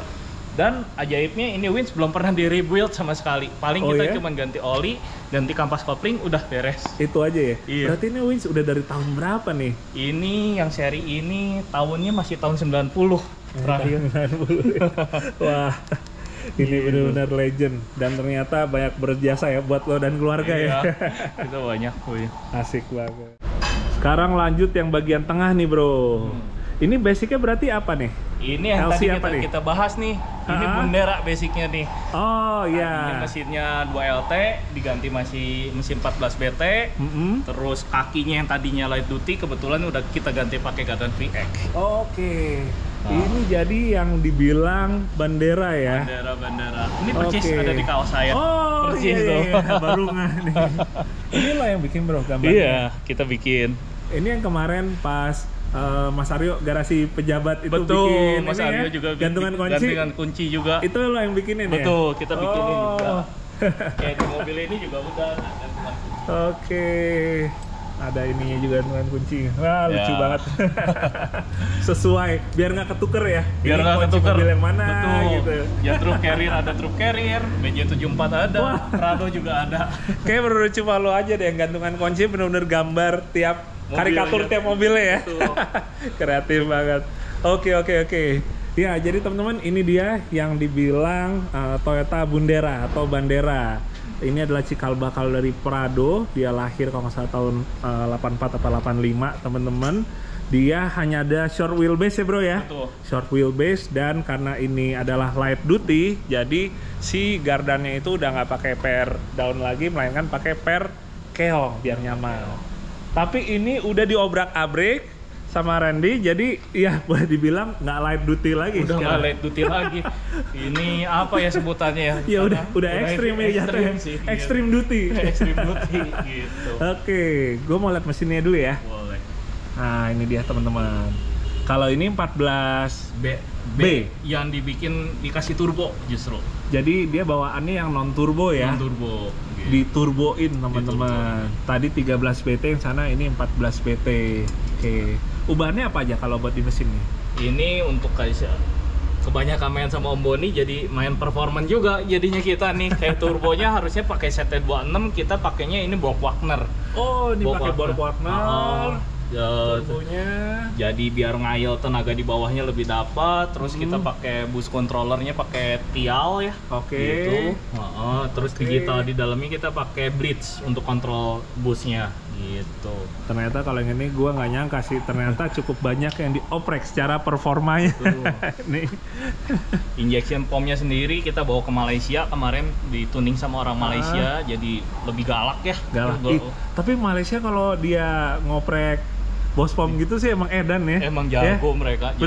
B: Dan ajaibnya ini Wins belum pernah di rebuild sama sekali. Paling kita cuma ganti oli, ganti kampas kopling, udah beres.
A: Itu aja ya?
B: Iya.
A: Berarti ini Wins udah dari tahun berapa nih?
B: Ini yang seri ini tahunnya masih tahun 90 terakhir.
A: 90. Wah, ini benar-benar legend. Dan ternyata banyak berjasa ya buat lo dan keluarga ya.
B: Itu banyak.
A: Asik banget. Sekarang lanjut yang bagian tengah nih bro. Ini basicnya berarti apa nih?
B: Ini yang
A: LC
B: tadi kita bahas nih. Ini Bundera basicnya nih.
A: Oh iya.
B: Ini mesinnya 2LT diganti masih mesin 14 BT. Terus kakinya yang tadinya light duty kebetulan udah kita ganti pakai Gardan VX.
A: Oke. Ini jadi yang dibilang Bandera ya.
B: Bandera. Ini persis ada di kaos saya.
A: Oh
B: persis
A: iya. Baru nggak nih. Ini lo yang bikin bro gambarnya.
B: Iya, kita bikin.
A: Ini yang kemarin pas Mas Aryo garasi pejabat itu bikin
B: Mas Aryo juga
A: gantungan
B: kunci juga.
A: Itu lo yang bikinin ya?
B: Betul, kita bikinin juga. Kayak di mobil ini juga udah gantungan.
A: Oke. Ada ininya juga gantungan kunci. Wah, lucu banget. Sesuai biar nggak ketuker ya.
B: Biar nggak ketuker.
A: Mobil yang mana gitu.
B: Ya truk carrier ada truk carrier, BJ74 ada, Prado juga ada.
A: Kayak baru cuma lo aja deh yang gantungan kunci bener-bener gambar tiap karikatur tiap mobilnya ya. Kreatif banget. Oke. Ya, jadi teman-teman ini dia yang dibilang Toyota Bundera atau Bandera. Ini adalah cikal bakal dari Prado. Dia lahir kalau nggak salah tahun 84 atau 85 teman-teman. Dia hanya ada short wheelbase ya bro ya.
B: Betul.
A: Short wheelbase dan karena ini adalah light duty, jadi si gardannya itu udah nggak pakai per down lagi, melainkan pakai per keong biar nyaman. Tapi ini udah diobrak-abrik sama Randy, jadi ya boleh dibilang nggak light duty lagi.
B: Udah nggak light duty lagi. Ini apa ya sebutannya ya?
A: Ya udah ekstrim ya jatuhnya. Ekstrim duty.
B: Ekstrim duty gitu.
A: Oke, gue mau lihat mesinnya dulu ya.
B: Boleh.
A: Nah ini dia teman-teman. Kalau ini 14 B
B: yang dikasih turbo justru.
A: Jadi dia bawaannya yang non turbo ya.
B: Non turbo. Gitu.
A: Diturboin teman-teman. Tadi 13 BT yang sana, ini 14 BT. Oke. Ubahannya apa aja kalau buat di mesin nih?
B: Ini untuk kayak kebanyakan main sama Om Boni jadi main performan juga jadinya kita nih. Kayak turbonya harusnya pakai CT26, kita pakainya ini Borg Wagner.
A: Oh, dipakai Borg Wagner. Turbonya
B: jadi biar ngayal tenaga di bawahnya lebih dapat. Terus kita pakai bus controllernya pakai Tial ya. Gitu. Terus digital di dalamnya kita pakai Blitz untuk kontrol busnya gitu.
A: Ternyata kalau yang ini gua nggak nyangka sih, ternyata cukup banyak yang dioprek secara performanya. Nih.
B: Injection pumpnya sendiri kita bawa ke Malaysia kemarin, dituning sama orang Malaysia jadi lebih galak ya.
A: Galak. Tapi Malaysia kalau dia ngoprek bos pom gitu sih emang edan ya.
B: Emang jago ya? Mereka.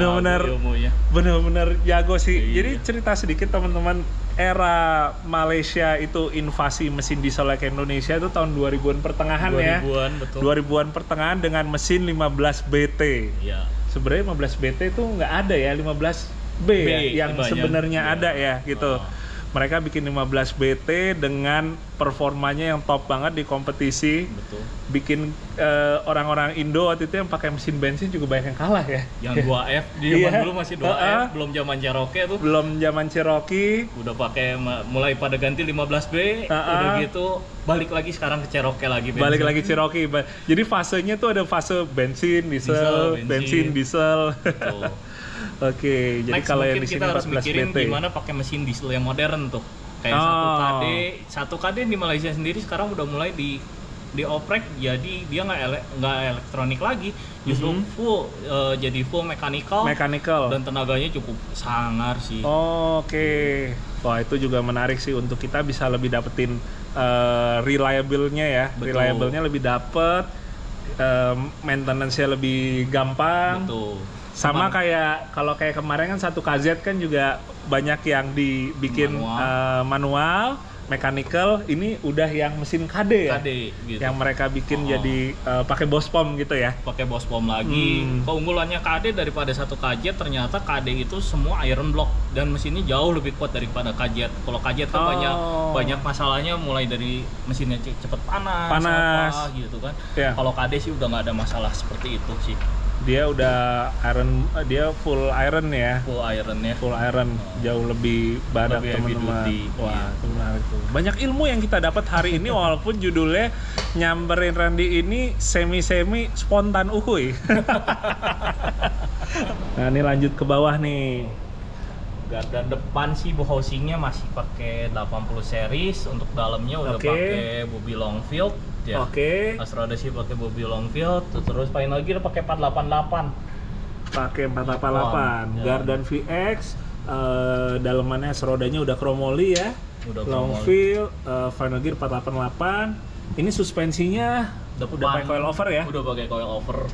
A: Bener-bener jago sih.
B: Iya.
A: Jadi cerita sedikit teman-teman, era Malaysia itu invasi mesin diesel ke Indonesia itu tahun 2000-an pertengahan
B: 2000-an,
A: ya.
B: Betul.
A: 2000-an pertengahan dengan mesin 15 BT.
B: Iya.
A: Sebenarnya 15 BT itu nggak ada ya, 15 B ya, yang sebenarnya ada ya gitu. Mereka bikin 15 BT dengan performanya yang top banget di kompetisi.
B: Betul.
A: Bikin orang-orang Indo waktu itu yang pakai mesin bensin juga banyak yang kalah ya.
B: Yang 2F, di zaman dulu masih 2F, belum zaman Cherokee tuh.
A: Belum zaman Cherokee.
B: Udah pakai mulai pada ganti 15B, udah gitu balik lagi sekarang ke Cherokee lagi.
A: Balik lagi Cherokee. Jadi fasenya tuh ada fase bensin, diesel, bensin, diesel.
B: Betul.
A: Oke, jadi kalau yang di sini
B: kita harus
A: 14
B: mikirin
A: BT.
B: gimana pakai mesin diesel yang modern tuh. Kayak 1KD di Malaysia sendiri sekarang udah mulai dioprek, jadi dia nggak elektronik lagi, justru full jadi full mechanical dan tenaganya cukup sangar sih.
A: Oke. Wah, itu juga menarik sih untuk kita bisa lebih dapetin reliable-nya ya.
B: Betul.
A: Reliable-nya lebih dapet, maintenance-nya lebih gampang.
B: Betul.
A: Sama kayak kalau kayak kemarin kan 1KZ kan juga banyak yang dibikin manual mechanical, ini udah yang mesin KD ya?
B: KD gitu.
A: Yang mereka bikin jadi pakai Bospom gitu ya?
B: Pakai Bospom lagi. Keunggulannya KD daripada satu KZ, ternyata KD itu semua iron block dan mesinnya jauh lebih kuat daripada KZ. Kalau KZ kan banyak masalahnya, mulai dari mesinnya cepet panas apa, gitu kan. Yeah. Kalau KD sih udah nggak ada masalah seperti itu sih.
A: Dia udah dia full iron ya?
B: Full iron,
A: jauh lebih badak teman-teman. Wah, itu menarik tuh. Banyak ilmu yang kita dapat hari ini walaupun judulnya nyamperin Randy ini semi-semi spontan uhuy. Nah, ini lanjut ke bawah nih.
B: Garda depan sih housingnya masih pakai 80 series, untuk dalamnya udah pakai Bobby Longfield ya. As roda sih pakai Bobby Longfield, terus paling lagi udah pakai 488.
A: Pakai 488. Gardan VX, dalamannya rodanya udah chromoli ya. Longfield, final gear 488. Ini suspensinya udah pakai coil over ya?
B: Udah pakai coil over.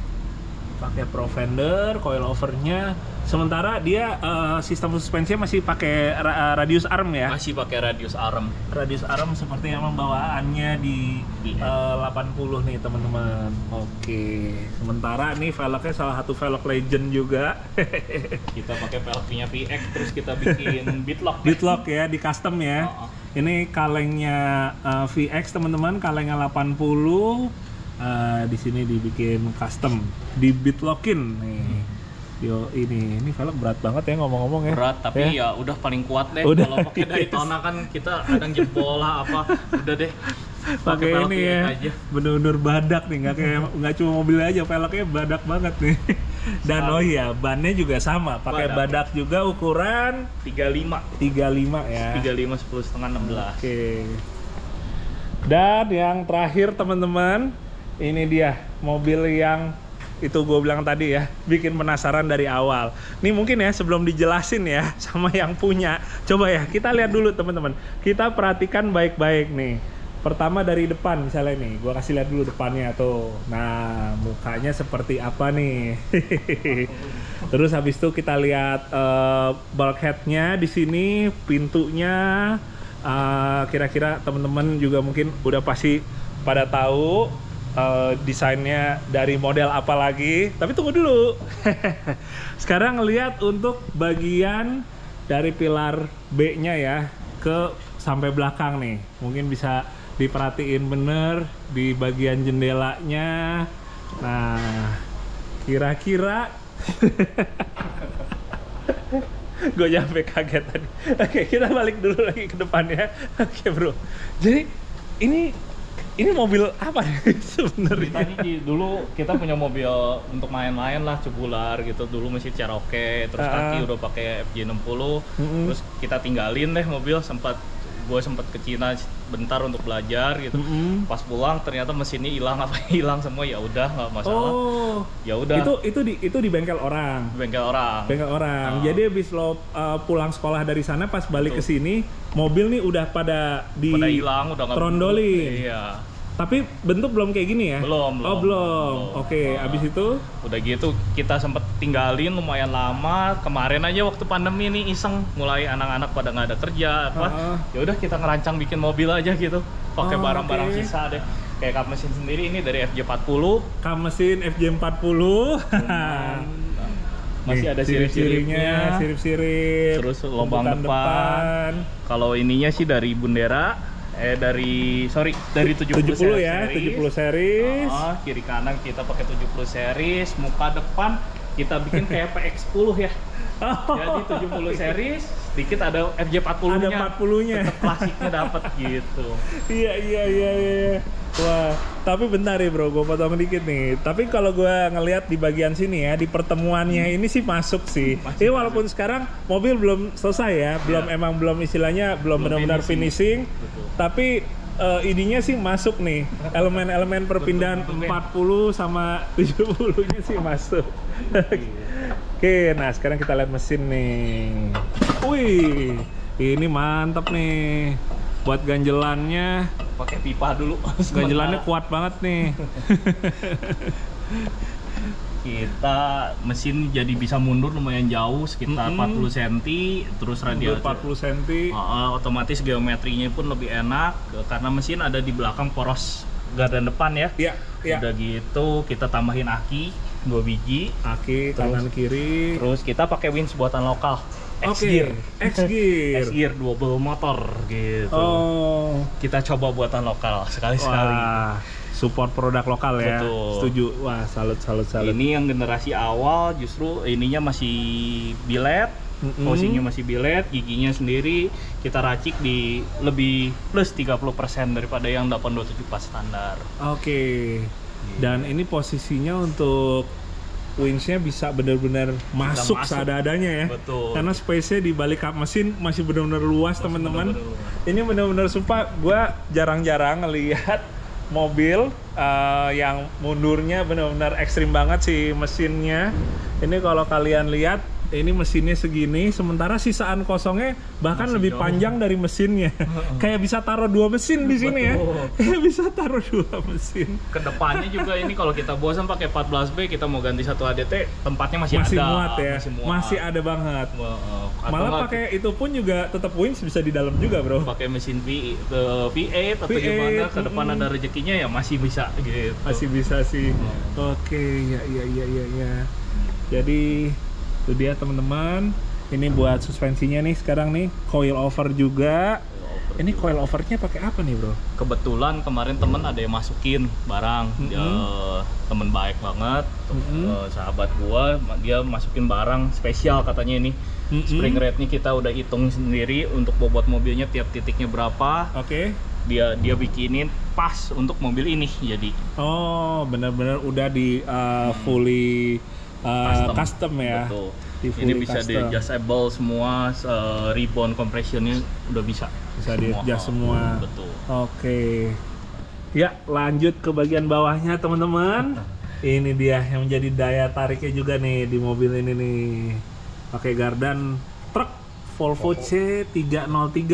A: Pakai Pro Fender, coil overnya. Sementara dia sistem suspensinya masih pakai radius arm ya?
B: Masih pakai radius arm.
A: Radius arm seperti yang bawaannya di 80 nih teman-teman. Oke. Sementara nih velgnya salah satu velg legend juga.
B: Kita pakai velgnya VX, terus kita bikin beadlock.
A: Beadlock ya, di custom ya. Ini kalengnya VX teman-teman, kalengnya 80. Di sini dibikin custom, di beadlockin nih. Yo, ini velg berat banget ya ngomong-ngomong ya.
B: Berat, tapi ya udah paling kuat deh. Kalau pakai Daytona kan kita kadang jempol lah apa, udah deh.
A: Pakai ini ya, bener-bener badak nih, nggak cuma mobil aja, velgnya badak banget nih. Dan bannya juga sama, pakai badak juga, ukuran 35 ya.
B: 35 10,5 16.
A: Oke. Dan yang terakhir teman-teman, ini dia mobil yang itu gue bilang tadi ya, bikin penasaran dari awal. Nih mungkin ya sebelum dijelasin ya sama yang punya, coba ya kita lihat dulu teman-teman. Kita perhatikan baik-baik nih. Pertama dari depan misalnya nih, gue kasih lihat dulu depannya tuh. Nah mukanya seperti apa nih? Terus habis itu kita lihat bulkheadnya di sini, pintunya. Kira-kira teman-teman juga mungkin udah pasti pada tahu desainnya dari model apa lagi. Tapi tunggu dulu. Sekarang lihat untuk bagian dari pilar B-nya ya ke sampai belakang nih. Mungkin bisa diperhatiin bener di bagian jendelanya. Nah, kira-kira gue sampai kaget tadi. Oke, kita balik dulu lagi ke depannya. Oke, bro. Jadi ini mobil apa nih sebenarnya?
B: Tadi dulu kita punya mobil untuk main-main lah, cebular gitu. Dulu masih Cherokee, terus kaki udah pakai FJ60. Terus kita tinggalin deh mobil, gue sempat ke Cina bentar untuk belajar gitu. Pas pulang ternyata mesinnya hilang semua, ya udah nggak masalah. Ya udah.
A: Itu di bengkel orang. Bengkel orang. Jadi habis lo pulang sekolah dari sana, pas balik ke sini, mobil nih udah pada
B: hilang, udah nggak
A: trondolin.
B: Iya.
A: Tapi bentuk belum kayak gini ya?
B: Belum.
A: Oke, abis itu?
B: Udah gitu kita sempet tinggalin lumayan lama. Kemarin aja waktu pandemi nih iseng, mulai anak-anak pada nggak ada kerja ya udah kita ngerancang bikin mobil aja gitu. Pakai barang-barang sisa deh. Kayak kap mesin sendiri ini dari FJ40.
A: Kap mesin FJ40.
B: Masih ada sirip-siripnya,
A: sirip-sirip.
B: Terus lubang depan. Kalau ininya sih dari Bundera. Dari 70
A: ya, 70 series.
B: Kiri kanan kita pakai 70 series, muka depan kita bikin kayak PX10 ya. Jadi 70 series, sedikit ada FJ40-nya.
A: Ada 40-nya.
B: Tetap klasiknya dapat gitu.
A: Iya. Wah, tapi bentar ya bro, gue potong dikit nih. Tapi kalau gue ngelihat di bagian sini ya, di pertemuannya ini sih masuk sih. Ini walaupun sekarang mobil belum selesai ya, belum istilahnya belum benar-benar finishing. Tapi ininya sih masuk nih. Elemen-elemen perpindahan 40 sama 70-nya sih masuk. Oke, nah sekarang kita lihat mesin nih. Wih, ini mantap nih. Buat ganjelannya
B: pakai pipa dulu.
A: Ganjelannya kuat banget nih.
B: kita mesin jadi bisa mundur lumayan jauh sekitar 40 cm, terus radiator
A: 40 cm.
B: Otomatis geometrinya pun lebih enak karena mesin ada di belakang poros gardan depan ya.
A: Iya, iya.
B: Udah gitu kita tambahin aki 2 biji,
A: Aki kanan kiri.
B: terus kita pakai winch buatan lokal.
A: Oke, X-Gear.
B: X-Gear double motor gitu.
A: Oh.
B: Kita coba buatan lokal sekali-sekali.
A: Wah, support produk lokal ya.
B: Betul.
A: Setuju. Wah, salut.
B: Ini yang generasi awal justru ininya masih billet, housingnya masih billet, giginya sendiri kita racik di lebih plus 30% daripada yang 827 pas standar.
A: Oke. Dan ini posisinya untuk winch-nya bisa benar-benar masuk seadanya ya.
B: Betul.
A: Karena space-nya di balik kap mesin masih benar-benar luas, teman-teman. Ini benar-benar sumpah gua jarang-jarang ngelihat mobil yang mundurnya benar-benar ekstrim banget sih mesinnya. Ini kalau kalian lihat, ini mesinnya segini, sementara sisaan kosongnya bahkan
B: masih
A: lebih
B: jauh.
A: panjang dari mesinnya. Kayak bisa taruh 2 mesin di sini ya.
B: Betul.
A: Kayak bisa taruh 2 mesin.
B: Kedepannya juga ini kalau kita bosan pakai 14B, kita mau ganti satu ADT, tempatnya masih ada.
A: Muat ya.
B: Masih muat.
A: Masih ada banget.
B: Atau
A: Malah
B: nggak
A: pakai itu pun juga tetap winch bisa di dalam juga, bro.
B: pakai mesin V8 atau
A: V8,
B: gimana, ke depan ada rezekinya ya masih bisa gitu.
A: Masih bisa sih. Oke, ya. Jadi itu dia teman-teman. Ini buat suspensinya nih sekarang nih, coil over juga. Ini coil overnya pakai apa nih, bro?
B: Kebetulan kemarin temen ada yang masukin barang, temen baik banget, sahabat gua, dia masukin barang spesial katanya ini. Spring rate-nya kita udah hitung sendiri untuk bobot mobilnya, tiap titiknya berapa.
A: Oke.
B: Dia bikinin pas untuk mobil ini jadi.
A: Oh, benar-benar udah di fully custom ya.
B: Betul.
A: Di
B: Ini
A: fully
B: bisa di
A: custom.
B: adjustable semua, rebound compressionnya udah bisa.
A: Bisa di adjust semua.
B: Betul.
A: Oke. Ya, lanjut ke bagian bawahnya teman-teman. Ini dia yang menjadi daya tariknya juga nih di mobil ini nih. Pakai gardan truk Volvo C303.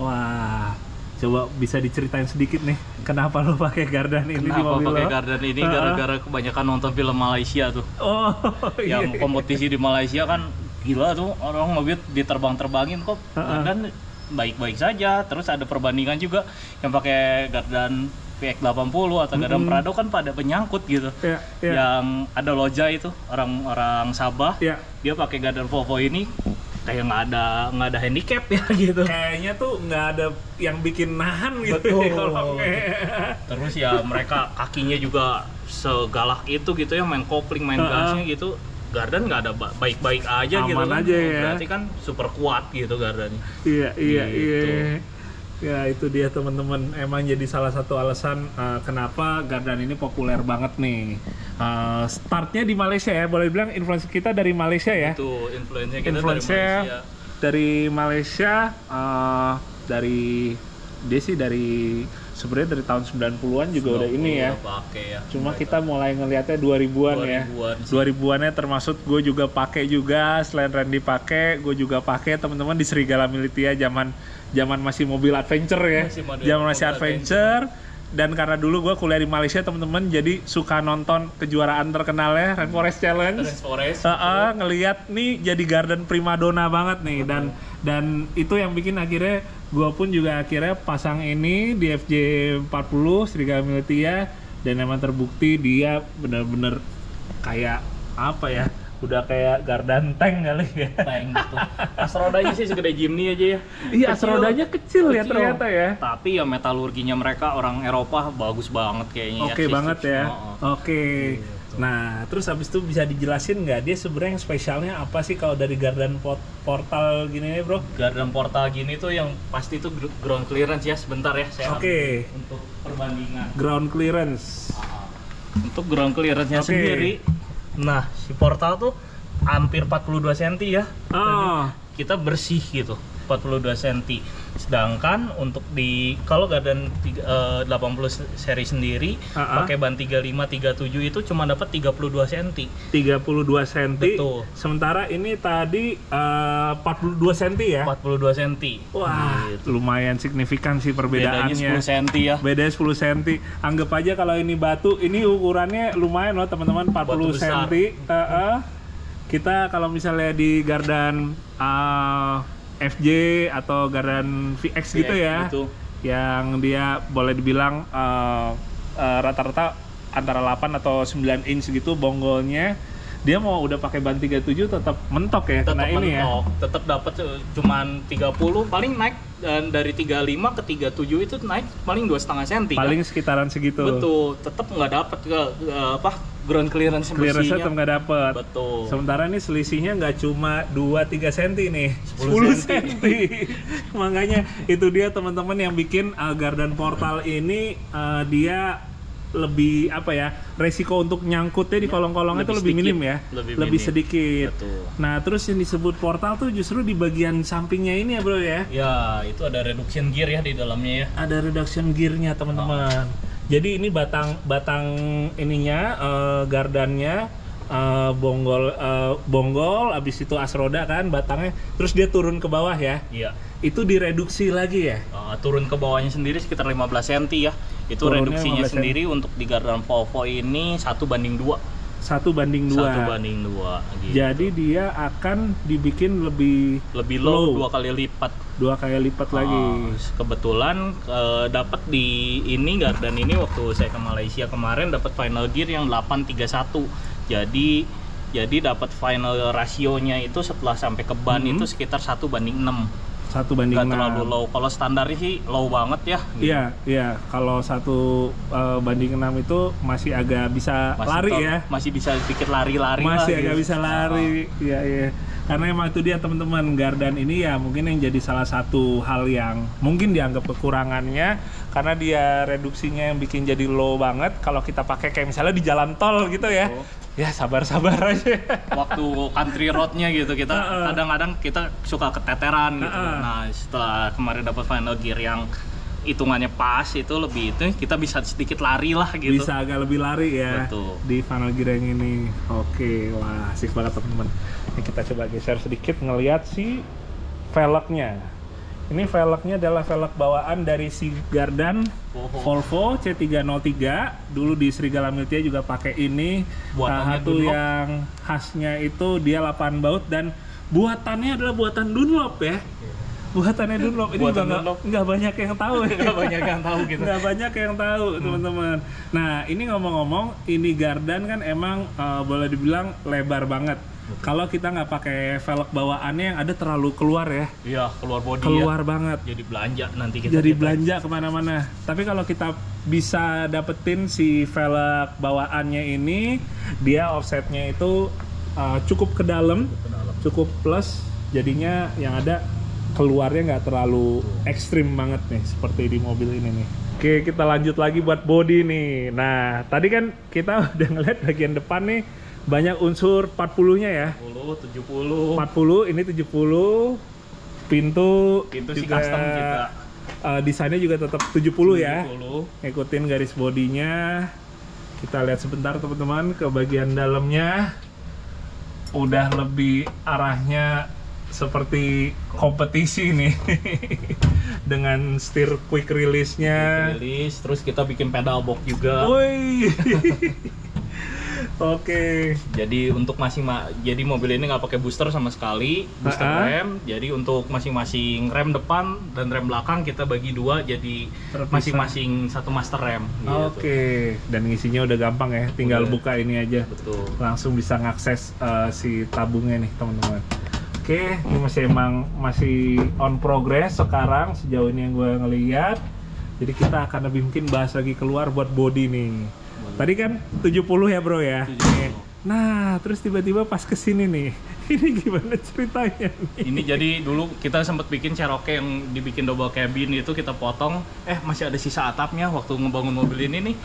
A: Wah, coba bisa diceritain sedikit nih, kenapa lo pakai gardan ini di
B: Kenapa
A: mobil
B: pakai
A: lo?
B: gardan ini? Gara-gara kebanyakan nonton film Malaysia tuh.
A: Oh,
B: Yang kompetisi di Malaysia kan gila tuh, orang mobil diterbang-terbangin kok gardan baik-baik saja. Terus ada perbandingan juga yang pakai gardan PX80 atau gardan Prado kan pada penyangkut gitu. Yang ada Loja itu orang Sabah, dia pakai gardan Volvo ini kayak nggak ada handicap ya gitu.
A: Kayaknya tuh nggak ada yang bikin nahan gitu.
B: Betul. Terus ya mereka kakinya juga segalak itu gitu ya, main kopling, main gasnya gitu. Gardan nggak ada baik-baik aja.
A: Aman
B: gitu kan.
A: aja ya.
B: Berarti kan super kuat gitu gardannya.
A: Iya.
B: Gitu.
A: Ya itu dia teman-teman, emang jadi salah satu alasan kenapa gardan ini populer banget nih. Startnya di Malaysia ya, boleh bilang influencer kita dari Malaysia ya.
B: Itu influence-nya kita dari Malaysia.
A: Dari Malaysia, dari dia sih dari sebenarnya dari tahun 90-an juga udah ini ya.
B: Pakai ya.
A: Cuma kita mulai ngelihatnya 2000-an ya. 2000-annya termasuk gue juga pakai juga, selain Randy pakai, gue juga pakai teman-teman di Serigala Militia zaman masih mobil adventure ya. Masih adventure. Dan karena dulu gue kuliah di Malaysia teman-teman, jadi suka nonton kejuaraan terkenal ya, Rainforest Challenge. Ngelihat nih jadi garden primadona banget nih, dan itu yang bikin akhirnya gue pun juga akhirnya pasang ini di FJ40 Serigala Militia, dan emang terbukti dia bener-bener kayak apa ya, udah kayak gardan tank kali ya.
B: Tank gitu. As rodanya sih segede Jimny aja ya.
A: Iya, as rodanya kecil ya ternyata ya.
B: Tapi ya metalurginya mereka orang Eropa bagus banget kayaknya.
A: Oke banget ya. Oke. Nah, terus habis itu bisa dijelasin nggak dia sebenarnya yang spesialnya apa sih kalau dari gardan portal gini nih, bro?
B: Gardan portal gini tuh yang pasti tuh ground clearance ya, sebentar ya saya
A: Oke.
B: untuk perbandingan.
A: Ground clearance.
B: Untuk ground clearance-nya sendiri, nah si portal tuh hampir 42 cm ya. Kita bersih gitu. 42 cm. Sedangkan untuk kalau Gardan 80 seri sendiri pakai ban 35 37 itu cuma dapat 32 cm.
A: 32 cm.
B: Betul.
A: Sementara ini tadi 42 cm ya.
B: 42 cm.
A: Wah,
B: gitu.
A: Lumayan signifikan sih perbedaannya.
B: Bedanya 10 cm ya.
A: Bedanya 10 cm. Anggap aja kalau ini batu, ini ukurannya lumayan loh teman-teman, 40 cm. Kita kalau misalnya di Gardan FJ atau Gardan VX gitu ya,
B: betul.
A: yang dia boleh dibilang rata-rata antara 8 atau 9 inch gitu bonggolnya, dia mau udah pakai ban 37 tetap mentok ya,
B: Tetap
A: karena ini ya.
B: Tetap dapat cuman 30, paling naik dari 35 ke 37 itu naik paling 2,5 cm.
A: Paling sekitaran segitu.
B: Betul, tetap nggak dapat ground clearance
A: Clearance tetap nggak dapet.
B: Betul.
A: Sementara ini selisihnya nggak cuma 2-3 cm nih,
B: 10
A: cm. Makanya itu dia teman-teman yang bikin Gardan Portal ini dia lebih resiko untuk nyangkutnya di kolong-kolongnya itu lebih minim ya, lebih sedikit.
B: Betul.
A: Nah terus yang disebut portal tuh justru di bagian sampingnya ini ya bro ya.
B: Ya itu ada reduction gear ya di dalamnya ya.
A: Ada reduction gearnya teman-teman. Jadi ini batang ininya gardannya bonggol, abis itu as roda kan batangnya, terus dia turun ke bawah ya.
B: Iya.
A: Itu direduksi lagi ya.
B: Turun ke bawahnya sendiri sekitar 15 cm ya. Itu
A: Turunnya
B: reduksinya
A: 15
B: sendiri untuk di Gardan Volvo ini 1:2.
A: 1:2.
B: 1:2 gitu.
A: Jadi dia akan dibikin lebih
B: low 2 kali lipat.
A: 2 kali lipat lagi.
B: Kebetulan dapat di ini Gardan ini waktu saya ke Malaysia kemarin dapat final gear yang 831. Jadi dapat final rasionya itu setelah sampai ke ban itu sekitar 1:6.
A: 1:6.
B: Nggak terlalu low. Kalau standarnya sih low banget ya. Gitu.
A: Iya. Kalau 1:6 itu masih agak bisa lari ya.
B: Masih bisa sedikit lari-lari.
A: Masih
B: lah,
A: agak
B: gitu.
A: bisa lari. Iya. Karena emang itu dia teman-teman, Gardan ini ya mungkin yang jadi salah satu hal yang mungkin dianggap kekurangannya karena dia reduksinya yang bikin jadi low banget. Kalau kita pakai kayak misalnya di jalan tol gitu ya. Ya sabar-sabar aja.
B: Waktu country roadnya gitu kita kadang-kadang kita suka keteteran gitu. Nah setelah kemarin dapat final gear yang hitungannya pas itu lebih itu kita bisa sedikit lari lah gitu.
A: Bisa agak lebih lari ya.
B: Betul.
A: Di final gear yang ini. Oke, wah asik banget teman-teman. Ini kita coba geser sedikit ngelihat si velgnya. Ini velgnya adalah velg bawaan dari si Gardan Volvo C303. Dulu di Serigala Miltia juga pakai ini. Salah satu yang khasnya itu dia 8 baut dan buatannya adalah buatan Dunlop ya. Buatannya Dunlop. Ini nggak banyak yang tahu.
B: Nggak banyak yang tahu gitu.
A: Nggak banyak yang tahu teman-teman. Nah ini ngomong-ngomong, ini Gardan kan emang boleh dibilang lebar banget. Kalau kita nggak pakai velg bawaannya yang ada terlalu keluar ya.
B: Iya, keluar body.
A: Keluar banget.
B: Jadi belanja nanti kita.
A: Jadi belanja kemana-mana. Tapi kalau kita bisa dapetin si velg bawaannya ini, dia offsetnya itu cukup ke dalam, cukup plus. Jadinya yang ada keluarnya nggak terlalu ekstrim banget nih, seperti di mobil ini nih. Oke, kita lanjut lagi buat body nih. Nah, tadi kan kita udah ngeliat bagian depan nih banyak unsur 40-nya ya.
B: 70.
A: 40, ini 70. Pintu
B: si custom kita.
A: Desainnya juga tetap 70 ya. Ikutin garis bodinya. Kita lihat sebentar teman-teman ke bagian dalamnya. Udah lebih arahnya seperti kompetisi nih. Dengan setir quick release-nya.
B: Terus kita bikin pedal box juga.
A: Woi. Oke.
B: Jadi untuk jadi mobil ini nggak pakai booster sama sekali, booster rem. Jadi untuk masing-masing rem depan dan rem belakang kita bagi dua, jadi masing-masing satu master rem.
A: Oke. Dan ngisinya udah gampang ya, tinggal buka ini aja.
B: Betul.
A: Langsung bisa ngakses si tabungnya nih teman-teman. Oke, ini masih on progress sekarang sejauh ini yang gue ngeliat. Jadi kita akan lebih mungkin bahas lagi keluar buat body nih. Tadi kan 70 ya bro ya. 70. Nah, terus tiba-tiba pas kesini nih, ini gimana ceritanya nih?
B: Ini jadi dulu kita sempat bikin Cherokee yang dibikin double cabin itu kita potong, masih ada sisa atapnya waktu ngebangun mobil ini nih.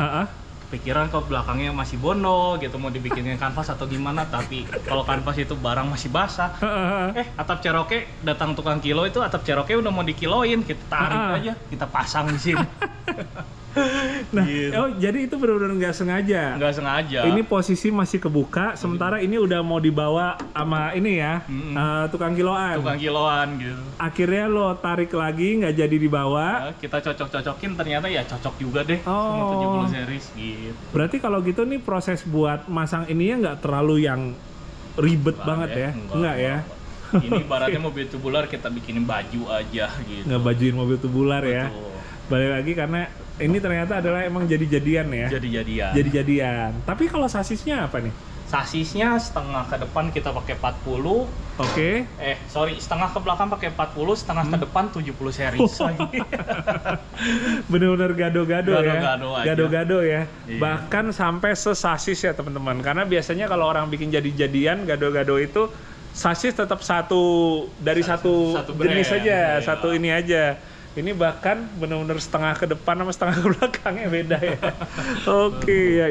B: pikiran kok belakangnya masih bondol gitu, mau dibikinin kanvas atau gimana, tapi kalau kanvas itu barang masih basah. Atap Cherokee datang tukang kilo itu, atap Cherokee udah mau dikiloin, kita tarik aja, kita pasang di sini.
A: Nah, oh jadi itu benar-benar nggak sengaja.
B: Nggak sengaja.
A: Ini posisi masih kebuka, sementara ini udah mau dibawa sama ini ya, tukang kiloan.
B: Tukang kiloan gitu.
A: Akhirnya lo tarik lagi, nggak jadi dibawa.
B: Kita cocok-cocokin, ternyata ya cocok juga deh sama 70 series gitu.
A: Berarti kalau gitu nih proses buat masang ininya nggak terlalu yang ribet banget ya? Enggak ya?
B: Ini ibaratnya mobil tubular kita bikinin baju aja gitu.
A: Ngebajuin mobil tubular ya. Balik lagi karena ini ternyata adalah emang jadi-jadian ya. Jadi-jadian. Tapi kalau sasisnya apa nih?
B: Sasisnya setengah ke depan kita pakai 40.
A: Oke.
B: Setengah ke belakang pakai 40, setengah ke depan 70 series.
A: Bener-bener gado-gado ya. Gado-gado ya.
B: Iya.
A: Bahkan sampai sesasis ya teman-teman. Karena biasanya kalau orang bikin jadi-jadian gado-gado itu sasis tetap satu satu jenis aja, satu ini aja. Ini bahkan benar-benar setengah ke depan sama setengah ke belakangnya beda ya. Oke, ya.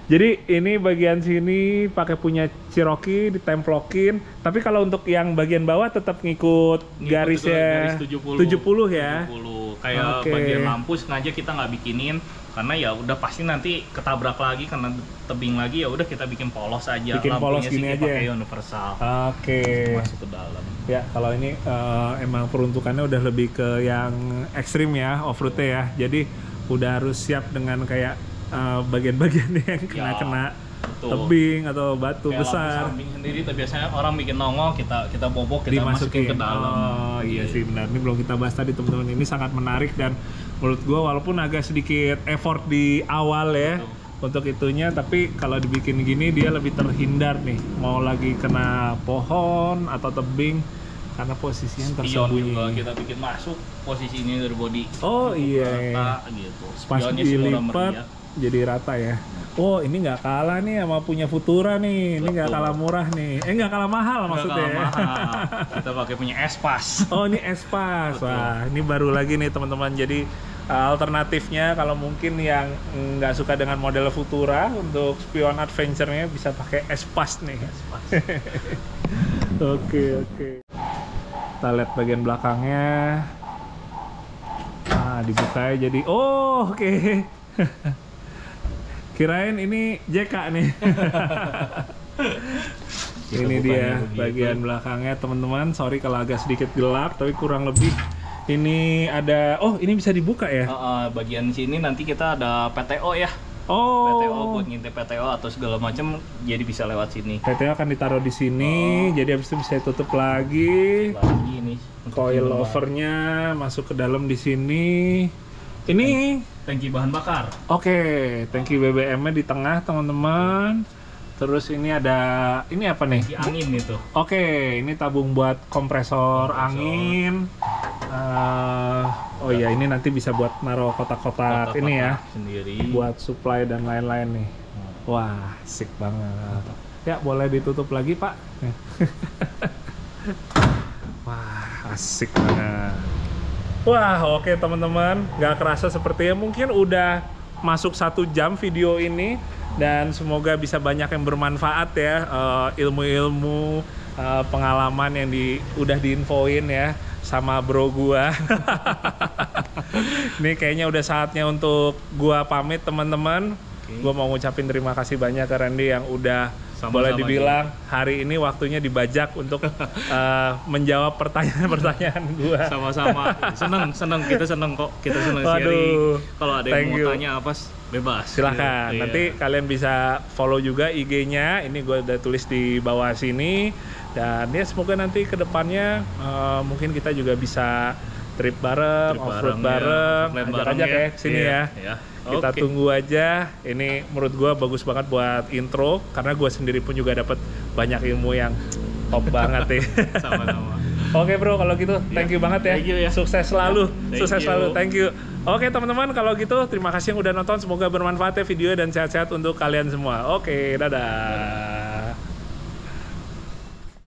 A: Jadi ini bagian sini pakai punya Cherokee ditemplokin. Tapi kalau untuk yang bagian bawah tetap ngikut garisnya
B: garis
A: 70 ya.
B: 70. Kayak bagian lampu sengaja kita nggak bikinin karena ya udah pasti nanti ketabrak lagi karena tebing lagi, ya udah kita bikin polos aja.
A: Bikin polos gini aja.
B: Pakai universal. Masuk ke dalam.
A: Ya kalau ini emang peruntukannya udah lebih ke yang ekstrim ya, off-road ya. Jadi udah harus siap dengan kayak bagian-bagian yang kena tebing atau batu kayak besar.
B: Samping sendiri, tapi biasanya orang bikin nongol, kita bobok, kita masukin ke dalam.
A: Oh iya sih benar. Ini belum kita bahas tadi teman-teman. Ini sangat menarik dan menurut gua walaupun agak sedikit effort di awal ya. Untuk itunya, tapi kalau dibikin gini dia lebih terhindar nih, mau lagi kena pohon atau tebing karena posisinya tersembunyi.
B: Juga kita bikin masuk posisi ini dari body.
A: Oh iya.
B: Rata, gitu.
A: Pas dilipat jadi rata ya. Oh ini nggak kalah nih sama punya Futura nih. Ini nggak kalah murah nih. Nggak kalah mahal maksudnya.
B: Kita pakai punya Espas.
A: Oh ini Espas. Wah ini baru lagi nih teman-teman. Jadi alternatifnya kalau mungkin yang nggak suka dengan model Futura, untuk spion adventure-nya bisa pakai Espas nih. Oke. Kita lihat bagian belakangnya. Nah dibuka ya jadi. Oh oke. Kirain ini JK nih. Ini dia bagian belakangnya teman-teman. Sorry kalau agak sedikit gelap, tapi kurang lebih ini ada. Oh ini bisa dibuka ya?
B: Bagian sini nanti kita ada PTO ya. PTO buat ngintip PTO atau segala macam, jadi bisa lewat sini.
A: PTO akan ditaruh di sini, jadi habis itu bisa tutup lagi.
B: Nih,
A: coil overnya masuk ke dalam di sini. Ini
B: tangki bahan bakar.
A: Oke, tangki BBM-nya di tengah teman-teman. Terus ini ada, ini apa nih?
B: Tangki angin itu.
A: Oke, ini tabung buat kompresor angin. Oh iya, ini nanti bisa buat naruh kotak-kotak ini ya.
B: Sendiri.
A: Buat supply dan lain-lain nih. Wah, asik banget. Ya, boleh ditutup lagi, Pak. Wah, asik banget. Wah, oke teman-teman, nggak kerasa sepertinya mungkin udah masuk 1 jam video ini, dan semoga bisa banyak yang bermanfaat ya, ilmu-ilmu, pengalaman yang udah diinfoin ya sama bro gua. Ini kayaknya udah saatnya untuk gua pamit teman-teman. Gua mau ngucapin terima kasih banyak ke Randy yang udah boleh dibilang hari ini waktunya dibajak untuk menjawab pertanyaan-pertanyaan gua.
B: Sama-sama. Seneng kita seneng kok. Kita seneng sharing. Kalau ada yang mau tanya apa, bebas.
A: Silahkan. Nanti kalian bisa follow juga IG-nya. Ini gua udah tulis di bawah sini. Dan ya semoga nanti kedepannya mungkin kita juga bisa trip bareng, off-road bareng, ajak-ajak ya sini ya. Kita tunggu aja. Ini menurut gue bagus banget buat intro, karena gue sendiri pun juga dapat banyak ilmu yang top banget ya.
B: Sama-sama.
A: Oke bro, kalau gitu thank you banget ya.
B: Thank you ya.
A: Sukses selalu,
B: Thank you.
A: thank you. Oke teman-teman, kalau gitu terima kasih yang udah nonton, semoga bermanfaat ya video dan sehat-sehat untuk kalian semua. Oke, dadah.